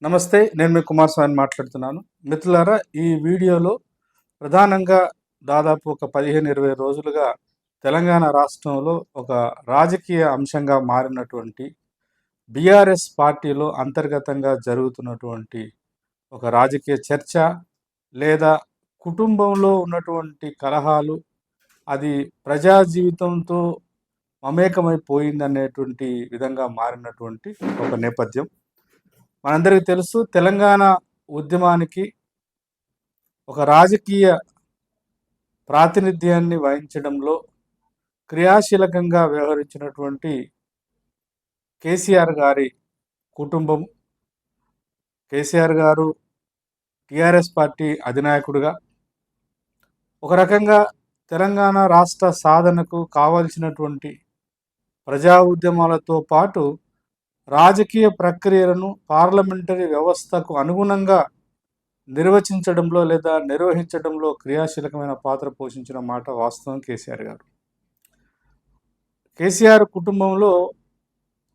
నమస్తే. నేను మీ కుమారస్వామిని మాట్లాడుతున్నాను. మిత్రులారా, ఈ వీడియోలో ప్రధానంగా దాదాపు ఒక 15, 20 రోజులుగా తెలంగాణ రాష్ట్రంలో ఒక రాజకీయ అంశంగా మారినటువంటి బీఆర్ఎస్ పార్టీలో అంతర్గతంగా జరుగుతున్నటువంటి ఒక రాజకీయ చర్చ, లేదా కుటుంబంలో ఉన్నటువంటి కలహాలు, అది ప్రజా జీవితంతో మమేకమైపోయిందనేటువంటి విధంగా మారినటువంటి ఒక నేపథ్యం. మనందరికీ తెలుసు, తెలంగాణ ఉద్యమానికి ఒక రాజకీయ ప్రాతినిధ్యాన్ని వహించడంలో క్రియాశీలకంగా వ్యవహరించినటువంటి కేసీఆర్ గారి కుటుంబం, కేసీఆర్ గారు టీఆర్ఎస్ పార్టీ అధినాయకుడిగా ఒక రకంగా తెలంగాణ రాష్ట్ర సాధనకు కావలసినటువంటి ప్రజా ఉద్యమాలతో పాటు రాజకీయ ప్రక్రియలను పార్లమెంటరీ వ్యవస్థకు అనుగుణంగా నిర్వచించడంలో లేదా నిర్వహించడంలో క్రియాశీలకమైన పాత్ర పోషించిన మాట వాస్తవం. కేసీఆర్ గారు, కేసీఆర్ కుటుంబంలో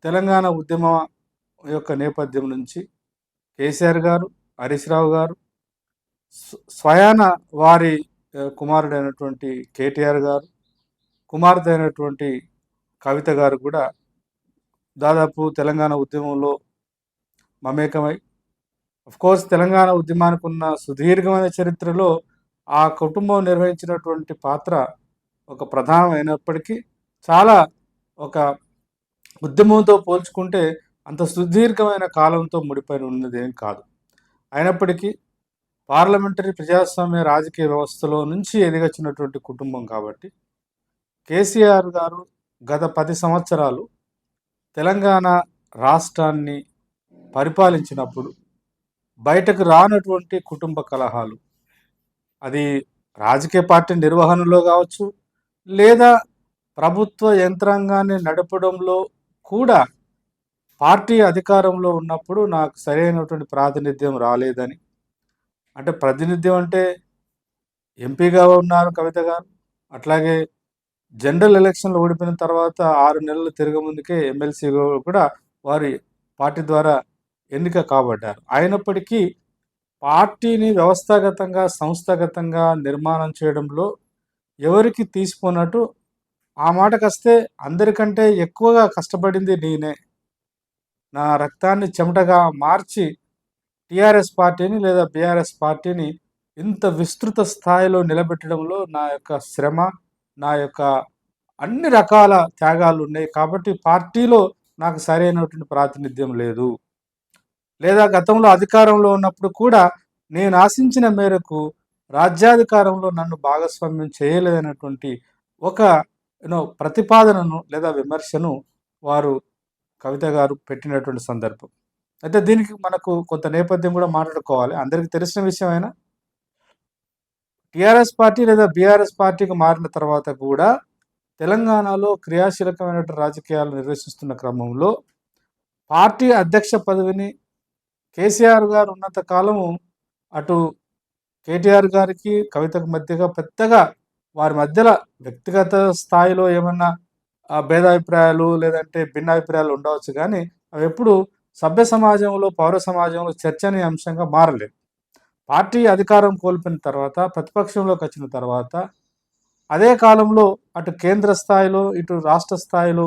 తెలంగాణ ఉద్యమ యొక్క నేపథ్యం నుంచి కేసీఆర్ గారు, హరీష్ రావు గారు, స్వయాన వారి కుమారుడైనటువంటి కేటీఆర్ గారు, కుమార్తె అయినటువంటి కవిత గారు కూడా దాదాపు తెలంగాణ ఉద్యమంలో మమేకమై, కోర్స్ తెలంగాణ ఉద్యమానికి ఉన్న సుదీర్ఘమైన చరిత్రలో ఆ కుటుంబం నిర్వహించినటువంటి పాత్ర ఒక ప్రధానమైనప్పటికీ చాలా ఒక ఉద్యమంతో పోల్చుకుంటే అంత సుదీర్ఘమైన కాలంతో ముడిపడి ఉన్నది ఏం కాదు. అయినప్పటికీ పార్లమెంటరీ ప్రజాస్వామ్య రాజకీయ వ్యవస్థలో నుంచి ఎదిగొచ్చినటువంటి కుటుంబం కాబట్టి కేసీఆర్ గారు గత 10 సంవత్సరాలు తెలంగాణ రాష్ట్రాన్ని పరిపాలించినప్పుడు బయటకు రానటువంటి కుటుంబ కలహాలు, అది రాజకీయ పార్టీ నిర్వహణలో కావచ్చు, లేదా ప్రభుత్వ యంత్రాంగాన్ని నడపడంలో కూడా పార్టీ అధికారంలో ఉన్నప్పుడు నాకు సరైనటువంటి ప్రాతినిధ్యం రాలేదని, అంటే ప్రాతినిధ్యం అంటే ఎంపీగా ఉన్నారు కవిత గారు, అట్లాగే జనరల్ ఎలక్షన్లో ఓడిపోయిన తర్వాత 6 నెలలు తిరగముందుకే ఎమ్మెల్సీగా కూడా వారి పార్టీ ద్వారా ఎన్నిక కాబడ్డారు. అయినప్పటికీ పార్టీని వ్యవస్థాగతంగా, సంస్థాగతంగా నిర్మాణం చేయడంలో ఎవరికి తీసిపోనట్టు, ఆ మాటకొస్తే అందరికంటే ఎక్కువగా కష్టపడింది నేనే, నా రక్తాన్ని చెమటగా మార్చి టీఆర్ఎస్ పార్టీని లేదా బీఆర్ఎస్ పార్టీని ఇంత విస్తృత స్థాయిలో నిలబెట్టడంలో నా యొక్క శ్రమ, నా యొక్క అన్ని రకాల త్యాగాలు ఉన్నాయి. కాబట్టి పార్టీలో నాకు సరైనటువంటి ప్రాతినిధ్యం లేదు, లేదా గతంలో అధికారంలో ఉన్నప్పుడు కూడా నేను ఆశించిన మేరకు రాజ్యాధికారంలో నన్ను భాగస్వామ్యం చేయలేదనేటువంటి ఒక ప్రతిపాదనను లేదా విమర్శను వారు కవిత గారు పెట్టినటువంటి సందర్భం. అయితే దీనికి మనకు కొంత నేపథ్యం కూడా మాట్లాడుకోవాలి. అందరికీ తెలిసిన విషయమైనా టీఆర్ఎస్ పార్టీ లేదా బీఆర్ఎస్ పార్టీకి మారిన తర్వాత కూడా తెలంగాణలో క్రియాశీలకమైనటువంటి రాజకీయాలు నిర్వహిస్తున్న క్రమంలో పార్టీ అధ్యక్ష పదవిని కేసీఆర్ గారు ఉన్నంత కాలము అటు కేటీఆర్ గారికి కవితకు మధ్యగా పెద్దగా వారి మధ్యలో వ్యక్తిగత స్థాయిలో ఏమన్నా భేదాభిప్రాయాలు లేదంటే భిన్నాభిప్రాయాలు ఉండవచ్చు, కానీ అవి ఎప్పుడు సభ్య సమాజంలో, పౌర సమాజంలో చర్చనీయాంశంగా మారలేదు. పార్టీ అధికారం కోల్పోయిన తర్వాత, ప్రతిపక్షంలోకి వచ్చిన తర్వాత, అదే కాలంలో అటు కేంద్ర స్థాయిలో ఇటు రాష్ట్ర స్థాయిలో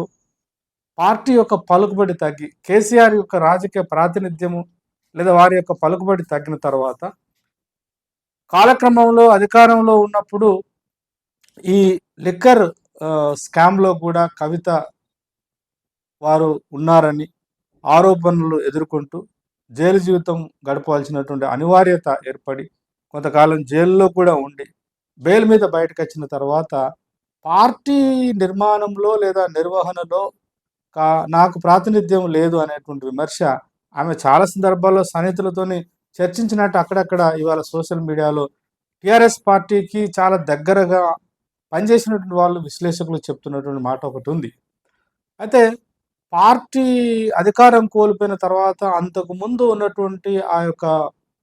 పార్టీ యొక్క పలుకుబడి తగ్గి, కేసీఆర్ యొక్క రాజకీయ ప్రాతినిధ్యము లేదా వారి యొక్క పలుకుబడి తగ్గిన తర్వాత కాలక్రమంలో అధికారంలో ఉన్నప్పుడు ఈ లిక్కర్ స్కామ్లో కూడా కవిత వారు ఉన్నారని ఆరోపణలు ఎదుర్కొంటూ జైలు జీవితం గడపవలసినటువంటి అనివార్యత ఏర్పడి కొంతకాలం జైల్లో కూడా ఉండి బెయిల్ మీద బయటకు వచ్చిన తర్వాత పార్టీ నిర్మాణంలో లేదా నిర్వహణలో నాకు ప్రాతినిధ్యం లేదు అనేటువంటి విమర్శ ఆమె చాలా సందర్భాల్లో సన్నిహితులతోని చర్చించినట్టు అక్కడక్కడ ఇవాళ సోషల్ మీడియాలో టీఆర్ఎస్ పార్టీకి చాలా దగ్గరగా పనిచేసినటువంటి వాళ్ళు, విశ్లేషకులు చెప్తున్నటువంటి మాట ఒకటి ఉంది. అయితే పార్టీ అధికారం కోల్పోయిన తర్వాత అంతకు ముందు ఉన్నటువంటి ఆ యొక్క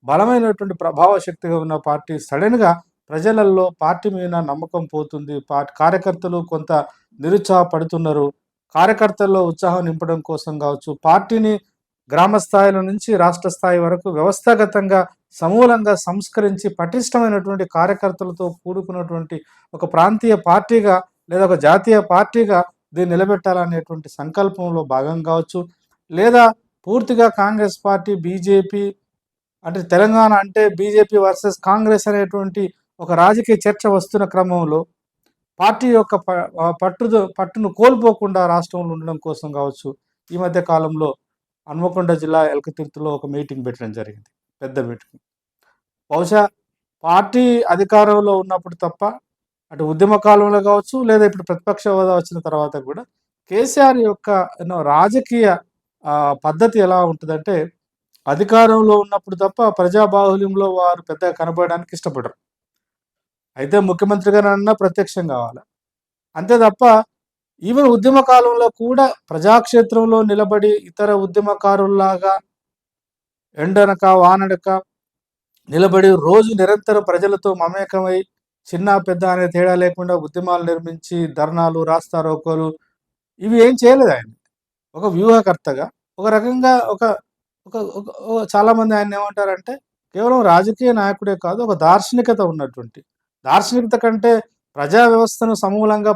బలమైనటువంటి ప్రభావ శక్తిగా ఉన్న పార్టీ సడన్గా ప్రజలలో పార్టీ మీద నమ్మకం పోతుంది. కార్యకర్తలు కొంత నిరుత్సాహపడుతున్నారు. కార్యకర్తల్లో ఉత్సాహం నింపడం కోసం కావచ్చు, పార్టీని గ్రామ స్థాయిల నుంచి రాష్ట్ర స్థాయి వరకు వ్యవస్థాగతంగా సమూలంగా సంస్కరించి పటిష్టమైనటువంటి కార్యకర్తలతో కూడుకున్నటువంటి ఒక ప్రాంతీయ పార్టీగా లేదా ఒక జాతీయ పార్టీగా దీన్ని నిలబెట్టాలనేటువంటి సంకల్పంలో భాగం కావచ్చు, లేదా పూర్తిగా కాంగ్రెస్ పార్టీ, బీజేపీ అంటే తెలంగాణ అంటే బీజేపీ వర్సెస్ కాంగ్రెస్ అనేటువంటి ఒక రాజకీయ చర్చ వస్తున్న క్రమంలో పార్టీ యొక్క పట్టును కోల్పోకుండా రాష్ట్రంలో ఉండడం కోసం కావచ్చు, ఈ మధ్య కాలంలో హన్మకొండ జిల్లా ఎల్కతుర్తిలో ఒక మీటింగ్ పెట్టడం జరిగింది. పెద్ద మీటింగ్. బహుశా పార్టీ అధికారంలో ఉన్నప్పుడు తప్ప, అటు ఉద్యమ కాలంలో కావచ్చు, లేదా ఇప్పుడు ప్రతిపక్ష హోదా వచ్చిన తర్వాత కూడా కేసీఆర్ యొక్క రాజకీయ పద్ధతి ఎలా ఉంటుందంటే, అధికారంలో ఉన్నప్పుడు తప్ప ప్రజాబాహుల్యంలో వారు పెద్దగా కనబడడానికి ఇష్టపడరు. అయితే ముఖ్యమంత్రిగానన్నా ప్రత్యక్షం కావాలి. అంతే తప్ప ఈవెన్ ఉద్యమ కాలంలో కూడా ప్రజాక్షేత్రంలో నిలబడి ఇతర ఉద్యమకారుల్లాగా ఎండనక వానడక నిలబడి రోజు నిరంతరం ప్రజలతో మమేకమై చిన్న పెద్ద అనే తేడా లేకుండా ఉద్యమాలు నిర్మించి ధర్నాలు, రాస్తారోకోలు ఇవి ఏం చేయలేదు ఆయన. ఒక వ్యూహకర్తగా ఒక రకంగా ఒక ఒక ఒక చాలామంది ఆయన ఏమంటారంటే కేవలం రాజకీయ నాయకుడే కాదు, ఒక దార్శనికత ఉన్నటువంటి, దార్శనికత కంటే ప్రజా వ్యవస్థను సమూలంగా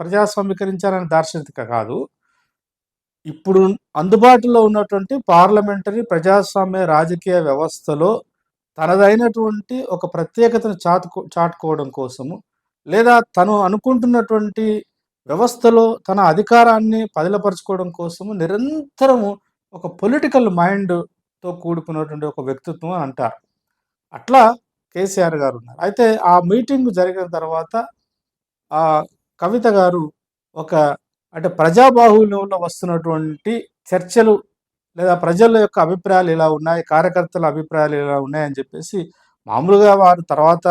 ప్రజాస్వామీకరించాలనే దార్శనికత కాదు, ఇప్పుడు అందుబాటులో ఉన్నటువంటి పార్లమెంటరీ ప్రజాస్వామ్య రాజకీయ వ్యవస్థలో తనదైనటువంటి ఒక ప్రత్యేకతను చాటుకోవడం కోసము, లేదా తను అనుకుంటున్నటువంటి వ్యవస్థలో తన అధికారాన్ని పదిలపరుచుకోవడం కోసము నిరంతరము ఒక పొలిటికల్ మైండ్తో కూడుకున్నటువంటి ఒక వ్యక్తిత్వం అని అంటారు. అట్లా కేసీఆర్ గారు ఉన్నారు. అయితే ఆ మీటింగ్ జరిగిన తర్వాత కవిత గారు ఒక అంటే ప్రజాబాహుల్యంలో వస్తున్నటువంటి చర్చలు లేదా ప్రజల యొక్క అభిప్రాయాలు ఎలా ఉన్నాయి, కార్యకర్తల అభిప్రాయాలు ఎలా ఉన్నాయని చెప్పేసి మామూలుగా వారు తర్వాత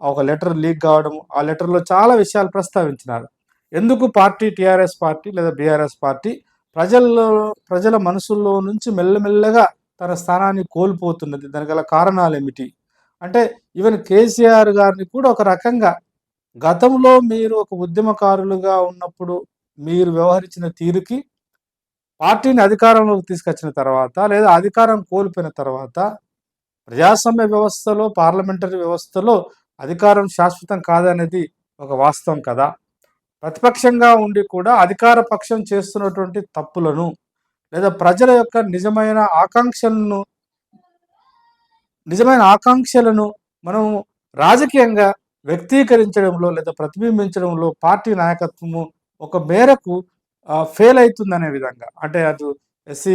ఒక లెటర్ లీక్ కావడం, ఆ లెటర్లో చాలా విషయాలు ప్రస్తావించినారు. ఎందుకు పార్టీ టీఆర్ఎస్ పార్టీ లేదా బీఆర్ఎస్ పార్టీ ప్రజల మనసుల్లో నుంచి మెల్లమెల్లగా తన స్థానాన్ని కోల్పోతున్నది, దానికి గల కారణాలు ఏమిటి అంటే ఈవెన్ కేసీఆర్ గారిని కూడా ఒక రకంగా గతంలో మీరు ఒక ఉద్యమకారులుగా ఉన్నప్పుడు మీరు వ్యవహరించిన తీరుకి పార్టీని అధికారంలోకి తీసుకొచ్చిన తర్వాత లేదా అధికారం కోల్పోయిన తర్వాత ప్రజాస్వామ్య వ్యవస్థలో, పార్లమెంటరీ వ్యవస్థలో అధికారం శాశ్వతం కాదనేది ఒక వాస్తవం కదా. ప్రతిపక్షంగా ఉండి కూడా అధికార పక్షం చేస్తున్నటువంటి తప్పులను లేదా ప్రజల యొక్క నిజమైన ఆకాంక్షలను మనం రాజకీయంగా వ్యక్తీకరించడంలో లేదా ప్రతిబింబించడంలో పార్టీ నాయకత్వము ఒక మేరకు ఫెయిల్ అవుతుందనే విధంగా, అంటే అటు ఎస్సీ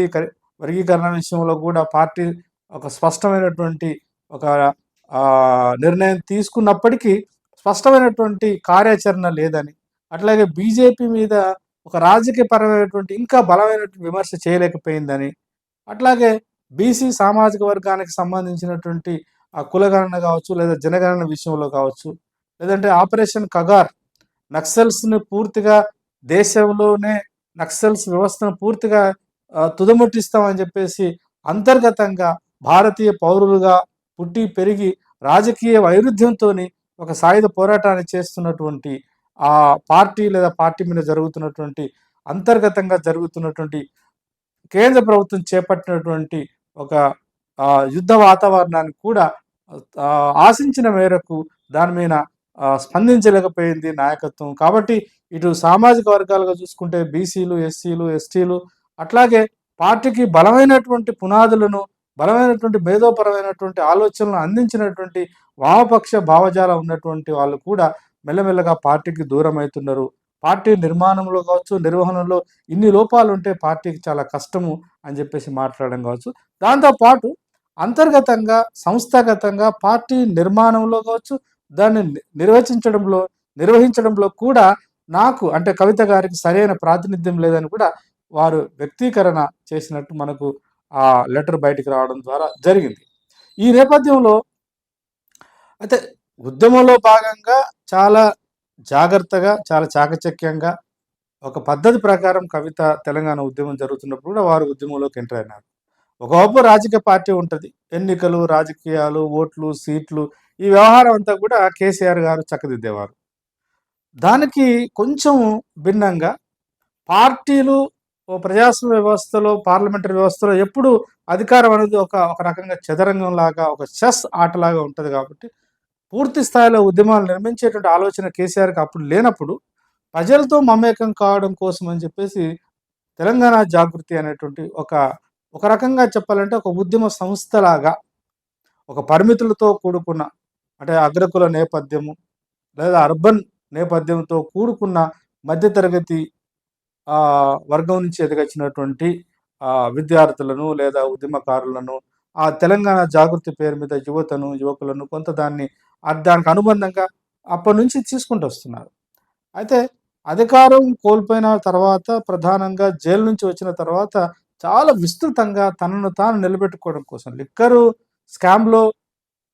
వర్గీకరణ విషయంలో కూడా పార్టీ ఒక స్పష్టమైనటువంటి ఒక నిర్ణయం తీసుకున్నప్పటికీ స్పష్టమైనటువంటి కార్యాచరణ లేదని, అట్లాగే బీజేపీ మీద ఒక రాజకీయపరమైనటువంటి ఇంకా బలమైనటువంటి విమర్శ చేయలేకపోయిందని, అట్లాగే బీసీ సామాజిక వర్గానికి సంబంధించినటువంటి ఆ కులగణన కావచ్చు లేదా జనగణన విషయంలో కావచ్చు, లేదంటే ఆపరేషన్ కగార్ నక్సల్స్ని పూర్తిగా దేశంలోనే నక్సల్స్ వ్యవస్థను పూర్తిగా తుదముట్టిస్తామని చెప్పేసి అంతర్గతంగా భారతీయ పౌరులుగా పుట్టి పెరిగి రాజకీయ వైరుధ్యంతో ఒక సాయుధ పోరాటాన్ని చేస్తున్నటువంటి ఆ పార్టీ లేదా పార్టీ మీద జరుగుతున్నటువంటి అంతర్గతంగా జరుగుతున్నటువంటి కేంద్ర ప్రభుత్వం చేపట్టినటువంటి ఒక యుద్ధ వాతావరణాన్ని కూడా ఆశించిన మేరకు దాని మీద స్పందించలేకపోయింది నాయకత్వం. కాబట్టి ఇటు సామాజిక వర్గాలుగా చూసుకుంటే బీసీలు, ఎస్సీలు, ఎస్టీలు, అట్లాగే పార్టీకి బలమైనటువంటి పునాదులను, బలమైనటువంటి మేధోపరమైనటువంటి ఆలోచనలను అందించినటువంటి వామపక్ష భావజాలం ఉన్నటువంటి వాళ్ళు కూడా మెల్లమెల్లగా పార్టీకి దూరం అవుతున్నారు. పార్టీ నిర్మాణంలో కావచ్చు, నిర్వహణలో ఇన్ని లోపాలు ఉంటే పార్టీకి చాలా కష్టము అని చెప్పేసి మాట్లాడడం కావచ్చు. దాంతోపాటు అంతర్గతంగా, సంస్థాగతంగా పార్టీ నిర్మాణంలో కావచ్చు, దాన్ని నిర్వహించడంలో కూడా నాకు అంటే కవిత గారికి సరైన ప్రాతినిధ్యం లేదని కూడా వారు వ్యక్తీకరణ చేసినట్టు మనకు ఆ లెటర్ బయటికి రావడం ద్వారా జరిగింది. ఈ నేపథ్యంలో అయితే ఉద్యమంలో భాగంగా చాలా జాగ్రత్తగా, చాలా చాకచక్యంగా ఒక పద్ధతి ప్రకారం కవిత తెలంగాణ ఉద్యమం జరుగుతున్నప్పుడు కూడా వారు ఉద్యమంలోకి ఎంటర్ అయినారు. ఒకవైపు రాజకీయ పార్టీ ఉంటుంది, ఎన్నికలు, రాజకీయాలు, ఓట్లు, సీట్లు, ఈ వ్యవహారం అంతా కూడా కేసీఆర్ గారు చక్కదిద్దేవారు. దానికి కొంచెం భిన్నంగా పార్టీలు ఓ ప్రజాస్వామ్య వ్యవస్థలో, పార్లమెంటరీ వ్యవస్థలో ఎప్పుడు అధికారం అనేది ఒక ఒక రకంగా చదరంగంలాగా, ఒక చెస్ ఆటలాగా ఉంటది కాబట్టి, పూర్తి స్థాయిలో ఉద్యమాలు నిర్మించేటువంటి ఆలోచన కేసీఆర్‌కి అప్పుడు లేనప్పుడు, ప్రజలతో మమేకం కావడం కోసం అని చెప్పేసి తెలంగాణ జాగృతి అనేటువంటి ఒక రకంగా చెప్పాలంటే ఒక ఉద్యమ సంస్థలాగా, ఒక పరిమితులతో కూడుకున్న అంటే అగ్రకుల నేపథ్యము లేదా అర్బన్ నేపథ్యంతో కూడుకున్న మధ్యతరగతి వర్గం నుంచి ఎదిగొచ్చినటువంటి విద్యార్థులను లేదా ఉద్యమకారులను, ఆ తెలంగాణ జాగృతి పేరు మీద యువతను, యువకులను కొంత దానికి అనుబంధంగా అప్పటినుంచి తీసుకుంటూ వస్తున్నారు. అయితే అధికారం కోల్పోయిన తర్వాత ప్రధానంగా జైలు నుంచి వచ్చిన తర్వాత చాలా విస్తృతంగా తనను తాను నిలబెట్టుకోవడం కోసం లిక్కరు స్కామ్‌లో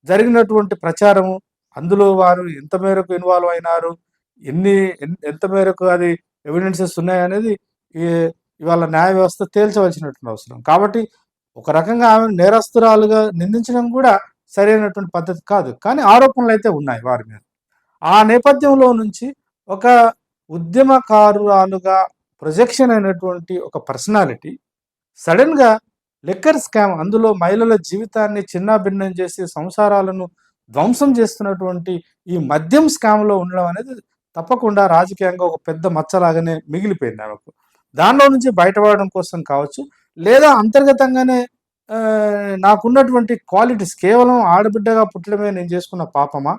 జరిగినటువంటి ప్రచారము, అందులో వారు ఎంత మేరకు ఇన్వాల్వ్ అయినారు, ఎన్ని ఎంత మేరకు అది ఎవిడెన్సెస్ ఉన్నాయనేది ఈ ఇవాళ న్యాయ వ్యవస్థ తేల్చవలసినటువంటి అవసరం. కాబట్టి ఒక రకంగా ఆమెను నేరస్తురాలుగా నిందించడం కూడా సరైనటువంటి పద్ధతి కాదు. కానీ ఆరోపణలైతే ఉన్నాయి వారి మీద. ఆ నేపథ్యంలో నుంచి ఒక ఉద్యమకారురాలుగా ప్రొజెక్షన్ అయినటువంటి ఒక పర్సనాలిటీ సడెన్‌గా లిక్కర్ స్కామ్, అందులో మహిళల జీవితాన్ని చిన్నాభిన్నం చేసి సంసారాలను ధ్వంసం చేస్తున్నటువంటి ఈ మద్యం స్కామ్‌లో ఉండడం అనేది తప్పకుండా రాజకీయంగా ఒక పెద్ద మచ్చలాగానే మిగిలిపోయింది ఆమెకు. దానిలో నుంచి బయటపడడం కోసం కావచ్చు, లేదా అంతర్గతంగానే నాకున్నటువంటి క్వాలిటీస్ కేవలం ఆడబిడ్డగా పుట్టడమే నేను చేసుకున్న పాపమా?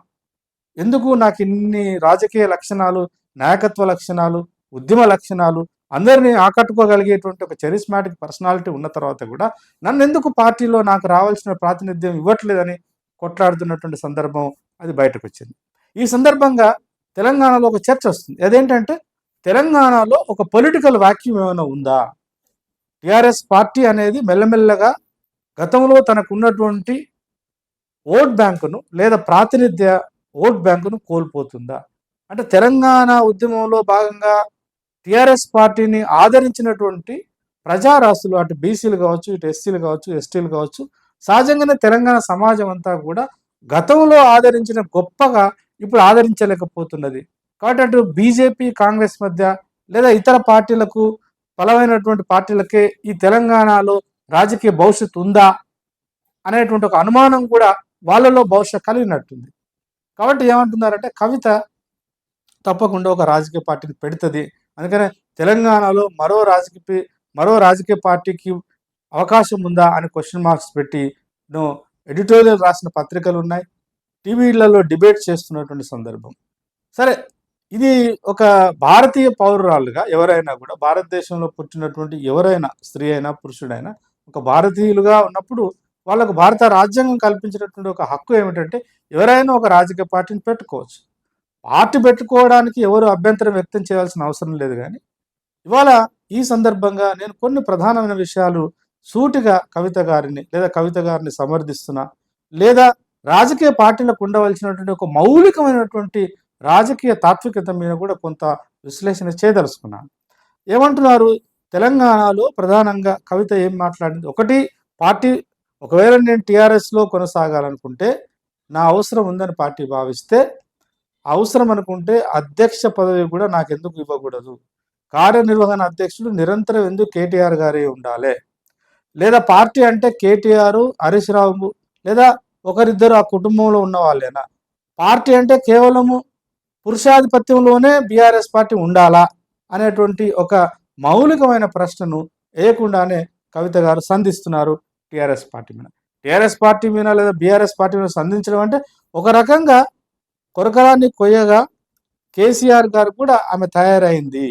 ఎందుకు నాకిన్ని రాజకీయ లక్షణాలు, నాయకత్వ లక్షణాలు, ఉద్యమ లక్షణాలు, అందరిని ఆకట్టుకోగలిగేటువంటి ఒక చరిస్మాటిక్ పర్సనాలిటీ ఉన్న తర్వాత కూడా నన్నెందుకు పార్టీలో నాకు రావాల్సిన ప్రాతినిధ్యం ఇవ్వట్లేదని కొట్లాడుతున్నటువంటి సందర్భం అది బయటకొచ్చింది. ఈ సందర్భంగా తెలంగాణలో ఒక చర్చ వస్తుంది. అదేంటంటే తెలంగాణలో ఒక పొలిటికల్ వాక్యూమ్ ఏమైనా ఉందా? టీఆర్ఎస్ పార్టీ అనేది మెల్లమెల్లగా గతంలో తనకున్నటువంటి ఓట్ బ్యాంకును లేదా ప్రాతినిధ్య ఓట్ బ్యాంకును కోల్పోతుందా? అంటే తెలంగాణ ఉద్యమంలో భాగంగా టీఆర్ఎస్ పార్టీని ఆదరించినటువంటి ప్రజారాస్తులు, అటు బీసీలు కావచ్చు, ఇటు ఎస్సీలు కావచ్చు, ఎస్టీలు కావచ్చు, సహజంగానే తెలంగాణ సమాజం అంతా కూడా గతంలో ఆదరించిన గొప్పగా ఇప్పుడు ఆదరించలేకపోతున్నది. కాబట్టి అటు బీజేపీ, కాంగ్రెస్ మధ్య లేదా ఇతర పార్టీలకు, బలమైనటువంటి పార్టీలకే ఈ తెలంగాణలో రాజకీయ భవిష్యత్తు ఉందా అనేటువంటి ఒక అనుమానం కూడా వాళ్ళలో బహుశా కలిగినట్టుంది. కాబట్టి ఏమంటున్నారంటే కవిత తప్పకుండా ఒక రాజకీయ పార్టీని పెడుతుంది. అందుకనే తెలంగాణలో మరో రాజకీయ పార్టీకి అవకాశం ఉందా అని క్వశ్చన్ మార్క్స్ పెట్టి ఎడిటోరియల్ రాసిన పత్రికలు ఉన్నాయి. టీవీలలో డిబేట్ చేస్తున్నటువంటి సందర్భం. సరే, ఇది ఒక భారతీయ పౌరురాలుగా ఎవరైనా కూడా, భారతదేశంలో పుట్టినటువంటి ఎవరైనా, స్త్రీ అయినా పురుషుడైనా, ఒక భారతీయులుగా ఉన్నప్పుడు వాళ్ళకు భారత రాజ్యాంగం కల్పించినటువంటి ఒక హక్కు ఏమిటంటే ఎవరైనా ఒక రాజకీయ పార్టీని పెట్టుకోవచ్చు. పార్టీ పెట్టుకోవడానికి ఎవరు అభ్యంతరం వ్యక్తం చేయాల్సిన అవసరం లేదు. కానీ ఇవాళ ఈ సందర్భంగా నేను కొన్ని ప్రధానమైన విషయాలు సూటిగా కవిత గారిని సమర్థిస్తున్నా, లేదా రాజకీయ పార్టీలకు ఉండవలసినటువంటి ఒక మౌలికమైనటువంటి రాజకీయ తాత్వికత మీద కూడా కొంత విశ్లేషణ చేయదలుచుకున్నాను. ఏమంటున్నారు? తెలంగాణలో ప్రధానంగా కవిత ఏం మాట్లాడింది? ఒకటి, పార్టీ ఒకవేళ నేను టీఆర్ఎస్లో కొనసాగాలనుకుంటే, నా అవసరం ఉందని పార్టీ భావిస్తే, అవసరం అనుకుంటే అధ్యక్ష పదవి కూడా నాకెందుకు ఇవ్వకూడదు? కార్యనిర్వహణ అధ్యక్షుడు నిరంతరం ఎందుకు కేటీఆర్ గారే ఉండాలి? లేదా పార్టీ అంటే కేటీఆర్, హరీష్ రావు లేదా ఒకరిద్దరు ఆ కుటుంబంలో ఉన్న వాళ్ళేనా? పార్టీ అంటే కేవలము పురుషాధిపత్యంలోనే బీఆర్ఎస్ పార్టీ ఉండాలా అనేటువంటి ఒక మౌలికమైన ప్రశ్నను వేయకుండానే కవిత గారు సంధిస్తున్నారు టీఆర్ఎస్ పార్టీ మీద. టీఆర్ఎస్ పార్టీ మీద లేదా బీఆర్ఎస్ పార్టీ మీద సంధించడం అంటే ఒక రకంగా కొరకరాన్ని కొయ్యగా కేసీఆర్ గారు కూడా ఆమె తయారైంది.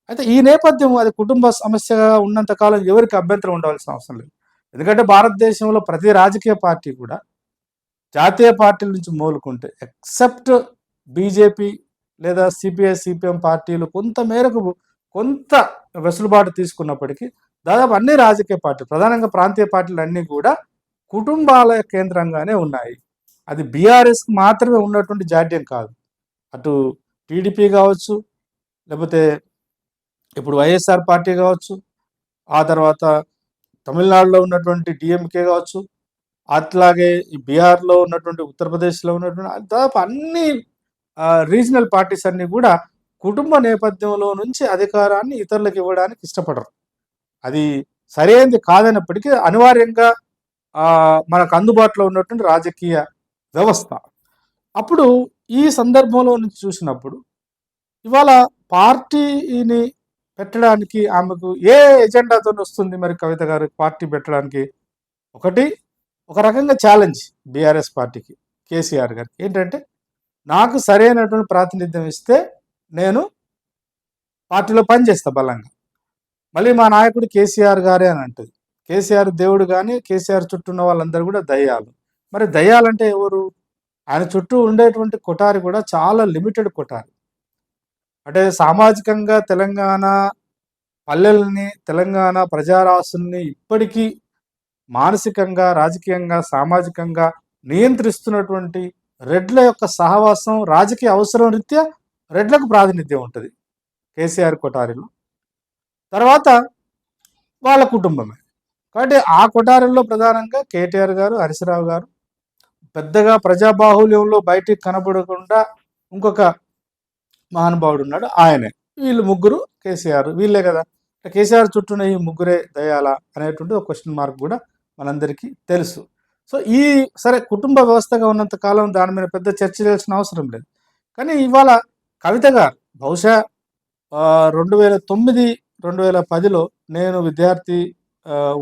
అయితే ఈ నేపథ్యం అది కుటుంబ సమస్యగా ఉన్నంతకాలం ఎవరికి అభ్యంతరం ఉండవలసిన అవసరం లేదు. ఎందుకంటే భారతదేశంలో ప్రతి రాజకీయ పార్టీ కూడా జాతీయ పార్టీల నుంచి మోలుకుంటే, ఎక్సెప్ట్ బీజేపీ లేదా సిపిఐ, సిపిఎం పార్టీలు కొంత వెసులుబాటు తీసుకున్నప్పటికీ దాదాపు అన్ని రాజకీయ పార్టీలు, ప్రధానంగా ప్రాంతీయ పార్టీలు అన్నీ కూడా కుటుంబాల కేంద్రంగానే ఉన్నాయి. అది బీఆర్ఎస్కి మాత్రమే ఉన్నటువంటి జాడ్యం కాదు. అటు టీడీపీ కావచ్చు, లేకపోతే ఇప్పుడు వైఎస్ఆర్ పార్టీ కావచ్చు, ఆ తర్వాత తమిళనాడులో ఉన్నటువంటి డిఎంకే కావచ్చు, అట్లాగే ఈ బీహార్లో ఉన్నటువంటి, ఉత్తరప్రదేశ్లో ఉన్నటువంటి దాదాపు అన్ని రీజనల్ పార్టీస్ అన్నీ కూడా కుటుంబ నేపథ్యంలో నుంచి అధికారాన్ని ఇతరులకు ఇవ్వడానికి ఇష్టపడరు. అది సరైనది కాదన్నప్పటికీ అనివార్యంగా మనకు అందుబాటులో ఉన్నటువంటి రాజకీయ వ్యవస్థ. అప్పుడు ఈ సందర్భంలో నుంచి చూసినప్పుడు ఇవాళ పార్టీని పెట్టడానికి ఆమెకు ఏ ఎజెండాతోని వస్తుంది మరి కవిత గారు పార్టీ పెట్టడానికి? ఒకటి, ఒక రకంగా ఛాలెంజ్ బీఆర్ఎస్ పార్టీకి, కేసీఆర్ గారికి. ఏంటంటే, నాకు సరైనటువంటి ప్రాతినిధ్యం ఇస్తే నేను పార్టీలో పనిచేస్తా బలంగా. మళ్ళీ మా నాయకుడు కేసీఆర్ గారే అని అంటది. కేసీఆర్ దేవుడు కానీ, కేసీఆర్ చుట్టూ ఉన్న వాళ్ళందరూ కూడా దయ్యాలు. మరి దయ్యాలంటే ఎవరు? ఆయన చుట్టూ ఉండేటువంటి కొఠారి కూడా చాలా లిమిటెడ్ కొఠారి. అంటే సామాజికంగా తెలంగాణ పల్లెల్ని, తెలంగాణ ప్రజారాసుల్ని ఇప్పటికీ మానసికంగా, రాజకీయంగా, సామాజికంగా నియంత్రిస్తున్నటువంటి రెడ్ల యొక్క సహవాసం రాజకీయ అవసరం రీత్యా రెడ్లకు ప్రాతినిధ్యం ఉంటుంది కేసీఆర్ కొఠారిలో. తర్వాత వాళ్ళ కుటుంబమే. కాబట్టి ఆ కొఠారిలో ప్రధానంగా కేటీఆర్ గారు, హరీశ్రావు గారు, పెద్దగా ప్రజాబాహుల్యంలో బయటికి కనబడకుండా ఇంకొక మహానుభావుడు ఉన్నాడు, ఆయనే. వీళ్ళు ముగ్గురు కేసీఆర్, వీళ్ళే కదా. కేసీఆర్ చుట్టూనే ఈ ముగ్గురే దయాలా అనేటువంటి ఒక క్వశ్చన్ మార్క్ కూడా మనందరికీ తెలుసు. సో సరే కుటుంబ వ్యవస్థగా ఉన్నంత కాలం దాని మీద పెద్ద చర్చ చేయాల్సిన అవసరం లేదు. కానీ ఇవాళ కవిత గారు బహుశా 2009, 2010లో నేను విద్యార్థి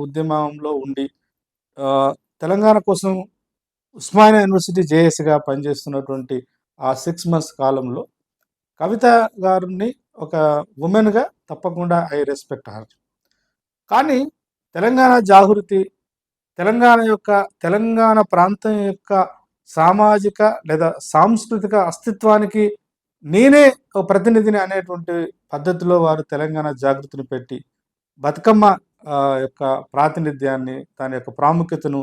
ఉద్యమంలో ఉండి తెలంగాణ కోసం ఉస్మానియా యూనివర్సిటీ జేఏసీగా పనిచేస్తున్నటువంటి ఆ 6 months కాలంలో కవిత గారిని ఒక ఉమెన్గా తప్పకుండా ఐ రెస్పెక్ట్ హర్. కానీ తెలంగాణ జాగృతి, తెలంగాణ ప్రాంతం యొక్క సామాజిక లేదా సాంస్కృతిక అస్తిత్వానికి నేనే ఒక ప్రతినిధిని అనేటువంటి పద్ధతిలో వారు తెలంగాణ జాగృతిని పెట్టి బతుకమ్మ యొక్క ప్రాతినిధ్యాన్ని, దాని యొక్క ప్రాముఖ్యతను,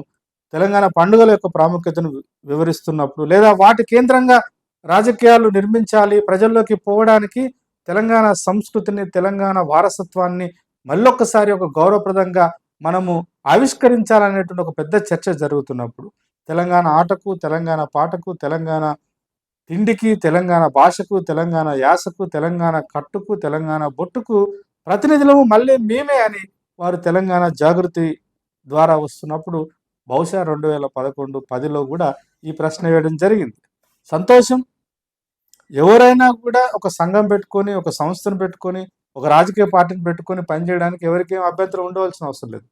తెలంగాణ పండుగల యొక్క ప్రాముఖ్యతను వివరిస్తున్నప్పుడు, లేదా వాటి కేంద్రంగా రాజకీయాలు నిర్మించాలి, ప్రజల్లోకి పోవడానికి తెలంగాణ సంస్కృతిని, తెలంగాణ వారసత్వాన్ని మళ్ళొక్కసారి ఒక గౌరవప్రదంగా మనము ఆవిష్కరించాలనేటువంటి ఒక పెద్ద చర్చ జరుగుతున్నప్పుడు, తెలంగాణ ఆటకు, తెలంగాణ పాటకు, తెలంగాణ తిండికి, తెలంగాణ భాషకు, తెలంగాణ యాసకు, తెలంగాణ కట్టుకు, తెలంగాణ బొట్టుకు ప్రతినిధులము మళ్ళీ మేమే అని వారు తెలంగాణ జాగృతి ద్వారా వస్తున్నప్పుడు బహుశా 2011, 10లో కూడా ఈ ప్రశ్న వేయడం జరిగింది. సంతోషం. ఎవరైనా కూడా ఒక సంఘం పెట్టుకొని, ఒక సంస్థను పెట్టుకొని, ఒక రాజకీయ పార్టీని పెట్టుకొని పనిచేయడానికి ఎవరికేం అభ్యంతరం ఉండవలసిన అవసరం లేదు.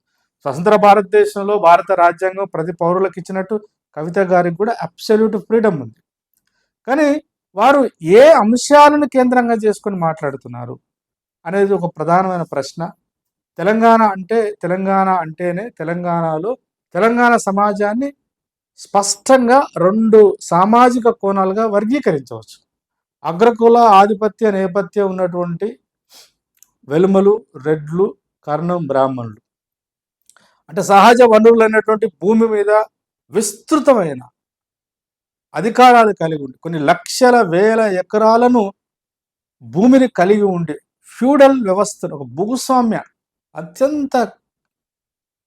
స్వతంత్ర భారతదేశంలో భారత రాజ్యాంగం ప్రతి పౌరులకు ఇచ్చినట్టు కవిత గారికి కూడా అబ్సల్యూట్ ఫ్రీడమ్ ఉంది. కానీ వారు ఏ అంశాలను కేంద్రంగా చేసుకొని మాట్లాడుతున్నారు అనేది ఒక ప్రధానమైన ప్రశ్న. తెలంగాణ అంటేనే తెలంగాణలో తెలంగాణ సమాజాన్ని స్పష్టంగా 2 సామాజిక కోణాలుగా వర్గీకరించవచ్చు. అగ్రకుల ఆధిపత్య నేపథ్యం ఉన్నటువంటి వెలుమలు, రెడ్లు, కర్ణం, బ్రాహ్మణులు. అంటే సహజ వనరులు అనేటువంటి భూమి మీద విస్తృతమైన అధికారాలు కలిగి ఉండి, కొన్ని లక్షల వేల ఎకరాలను భూమిని కలిగి ఉండి, ఫ్యూడల్ వ్యవస్థను, ఒక భూస్వామ్య అత్యంత